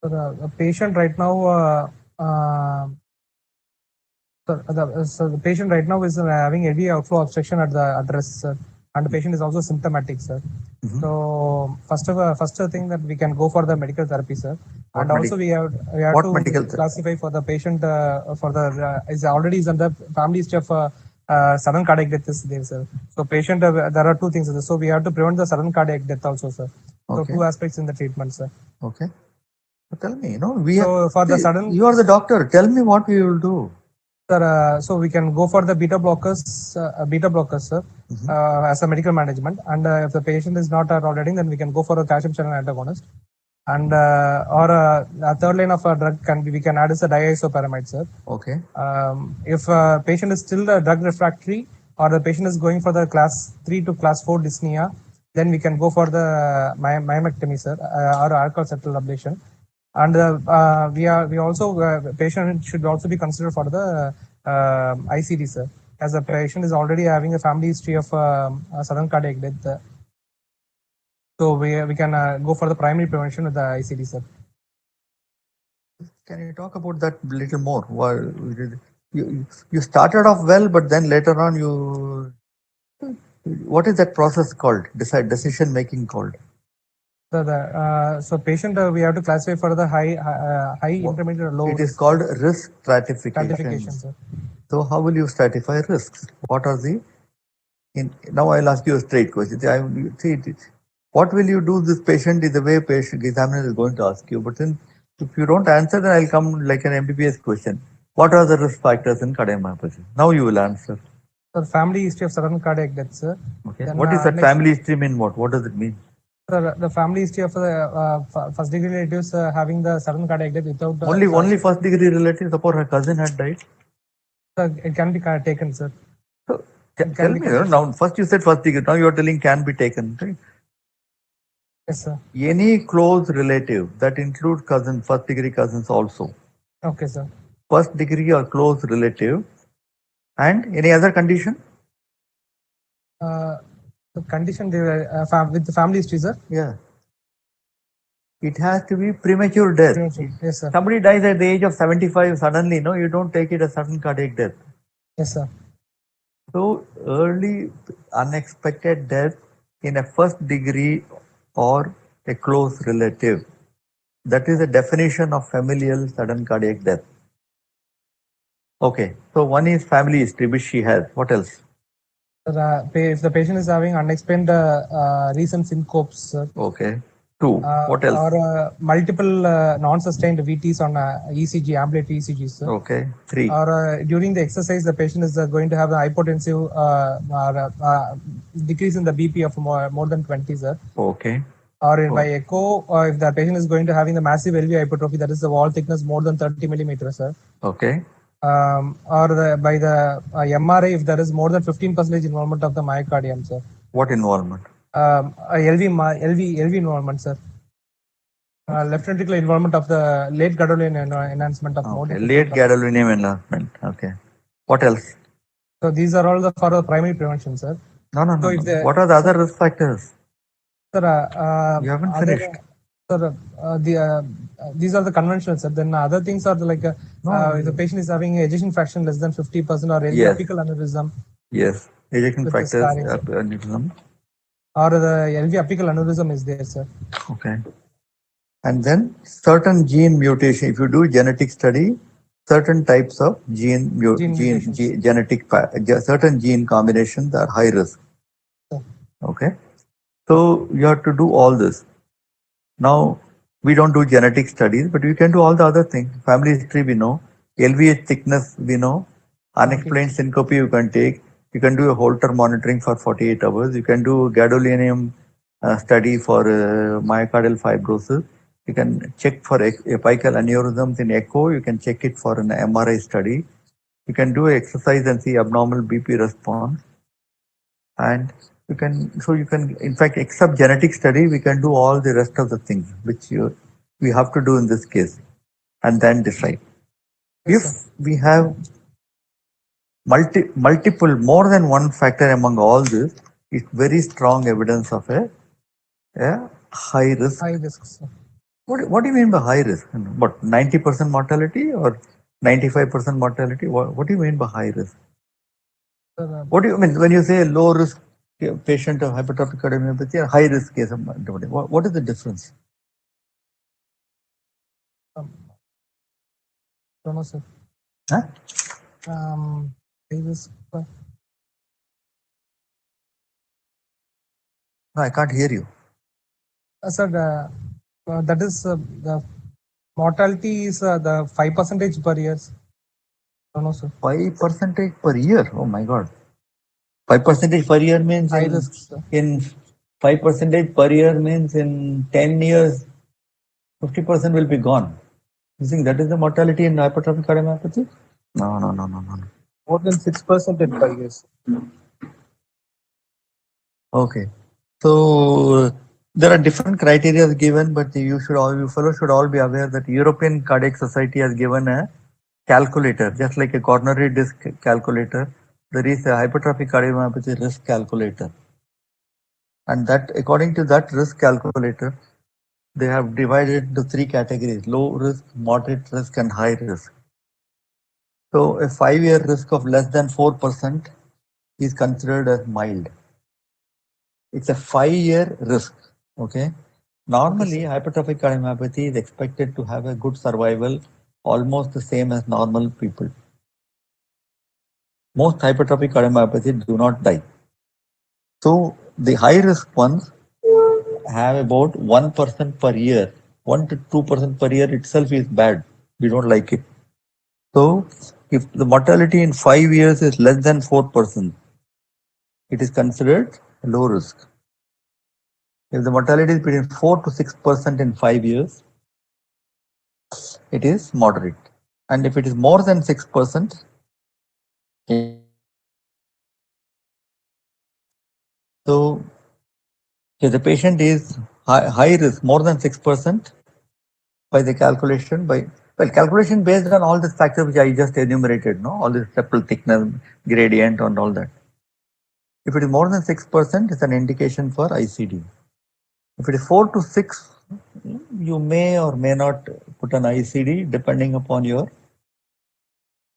So the patient right now, so the patient right now is having heavy outflow obstruction at the address, sir, and the patient is also symptomatic, sir. Mhm. So first thing that we can go for the medical therapy, sir, What and also we have what to medical therapy? classify for the patient for the is already is under family history of sudden cardiac death is there, sir. So patient there are two things, sir. So we have to prevent the sudden cardiac death also, sir. So Okay. two aspects in the treatment, sir. Okay. So tell me, you are the doctor. Tell me what we will do. Sir, so we can go for the beta blockers, sir, as a medical management. And if the patient is not tolerating, then we can go for a calcium channel antagonist. And or a third line of a drug we can add is a diisopyramide, sir. Okay. If a patient is still drug refractory, or the patient is going for the class 3 to class 4 dyspnea, then we can go for the myomectomy, sir, or alcohol septal ablation. And we also patient should also be considered for the ICD, sir, as the patient is already having a family history of sudden cardiac death. So we can go for the primary prevention with the ICD, sir. Can you talk about that a little more? You started off well, but then later on what is that process called? Decision making called? So patient we have to classify for the high, intermediate, or low. It is called risk stratification. Stratification, sir. So how will you stratify risks? What are now I'll ask you a straight question. What will you do this patient is the way patient examiner is going to ask you. But then if you don't answer, then I'll come like an MBBS question. What are the risk factors in cardiomyopathy? Now you will answer. So family history of sudden cardiac death, sir. Okay. Then, what is that next- family history mean? What does it mean? The family history of the first degree relatives having the sudden cardiac death without Only first degree relatives. Suppose her cousin had died. it can be taken, sir. So It can tell be me, now first you said first degree. Now you are telling can be taken, right? Yes, sir. Any close relative that includes cousins, first degree cousins also. Okay, sir. First degree or close relative, and any other condition? The condition with the family history, sir. Yeah. It has to be premature death. Yes, sir. Somebody dies at the age of 75 suddenly, no, you don't take it as sudden cardiac death. Yes, sir. So early unexpected death in a first degree or a close relative. That is the definition of familial sudden cardiac death. Okay, so one is family history, which she has. What else? If the patient is having unexplained recent syncopes, sir. Okay. Two. What else? Or multiple non-sustained VTs on ECG, ambulatory ECGs, sir. Okay. Three. Or during the exercise, the patient is going to have a hypotensive decrease in the BP of more than 20, sir. Okay. Or by echo, if the patient is going to having the massive LV hypertrophy, that is the wall thickness more than 30 millimeters, sir. Okay. Or by the MRI, if there is more than 15% involvement of the myocardium, sir. What involvement? LV involvement, sir. Left ventricular involvement of the late gadolinium enhancement of more than late gadolinium enhancement. Okay. What else? So these are all for the primary prevention, sir. No. What are the other risk factors? Sir, you haven't finished. Sir, these are the conventional, sir. Then other things are like if the patient is having ejection fraction less than 50% or LV apical aneurysm. Yes, ejection fraction aneurysm. Or the LV apical aneurysm is there, sir. Okay. And then certain gene mutation. If you do genetic study, certain types of certain gene combinations are high risk. Okay. So you have to do all this. Now, we don't do genetic studies, but we can do all the other things. Family history, we know. LVH thickness, we know. Unexplained syncope, you can take. You can do a Holter monitoring for 48 hours. You can do gadolinium study for myocardial fibrosis. You can check for apical aneurysms in echo. You can check it for an MRI study. You can do exercise and see abnormal BP response. And you can, in fact, except genetic study, we can do all the rest of the things which we have to do in this case and then decide. If we have multiple, more than one factor among all this, it's very strong evidence of a high risk. High risk, sir. What do you mean by high risk? What, 90% mortality or 95% mortality? What do you mean by high risk? What do you mean when you say low risk patient of hypertrophic cardiomyopathy or high risk case of what is the difference? Don't know, sir. Huh? High risk. No, I can't hear you. Sir, that is the mortality is the 5% per year. Don't know, sir. 5% per year? Oh my God. 5% per year means high risk, sir. In 5% per year means in 10 years, 50% will be gone. You think that is the mortality in hypertrophic cardiomyopathy? No. More than 6% in 5 years. Okay. So there are different criteria given, but you fellows should all be aware that European Cardiac Society has given a calculator, just like a coronary disk calculator. There is a hypertrophic cardiomyopathy risk calculator. And that, according to that risk calculator, they have divided into 3 categories: low risk, moderate risk, and high risk. So a 5-year risk of less than 4% is considered as mild. It's a 5-year risk. Okay. Normally, hypertrophic cardiomyopathy is expected to have a good survival, almost the same as normal people. Most hypertrophic cardiomyopathy do not die. So the high risk ones have about 1% per year. 1 to 2% per year itself is bad. We don't like it. So if the mortality in 5 years is less than 4%, it is considered low risk. If the mortality is between 4 to 6% in 5 years, it is moderate. And if it is more than 6%, so if the patient is high risk, more than 6%, by the calculation, calculation based on all the factors which I just enumerated, no, all the septal thickness, gradient, and all that. If it is more than 6%, it's an indication for ICD. If it is 4 to 6, you may or may not put an ICD depending upon your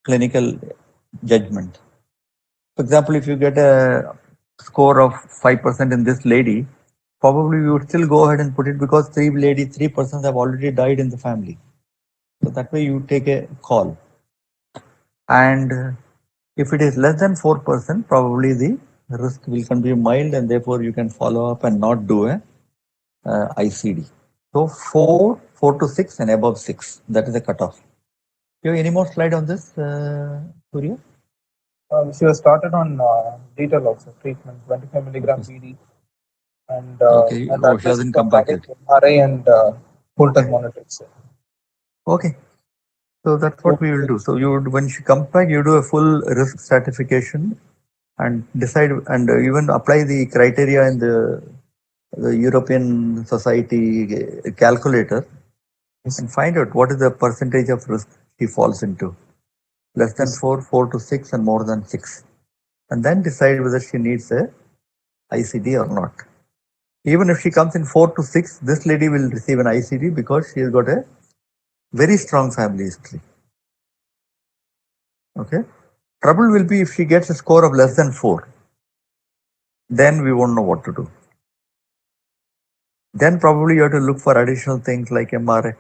clinical judgment. For example, if you get a score of 5% in this lady, probably you would still go ahead and put it because 3 persons have already died in the family. So that way you take a call. And if it is less than 4%, probably the risk will be mild and therefore you can follow up and not do a ICD. So 4 to 6 and above 6, that is the cutoff. You have any more slide on this, Surya? She was started on detail also treatment, 25 milligram BD, and Okay. and Oh, she hasn't come back yet. MRI and Holter monitoring. Okay. So that's what we will do. So you would, when she comes back, you do a full risk stratification and decide and even apply the criteria in the European Society calculator and find out what is the percentage of risk she falls into. Less than 4, 4 to 6, and more than 6. And then decide whether she needs a ICD or not. Even if she comes in 4 to 6, this lady will receive an ICD because she has got a very strong family history. Okay. Trouble will be if she gets a score of less than 4. Then we won't know what to do. Then probably you have to look for additional things like MRI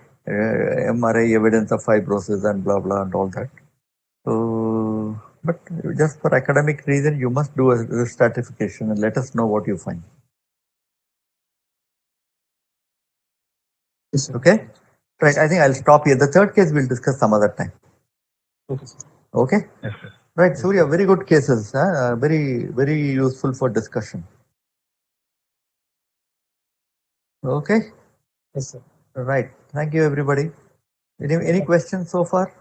evidence of fibrosis and blah blah and all that. So, but just for academic reason, you must do a risk stratification and let us know what you find. Yes, sir. Okay. Right. I think I'll stop here. The third case we'll discuss some other time. Okay, sir. Okay. Yes, sir. Right. Surya, very good cases. Very, very useful for discussion. Okay. Yes, sir. Right. Thank you, everybody. Any questions so far?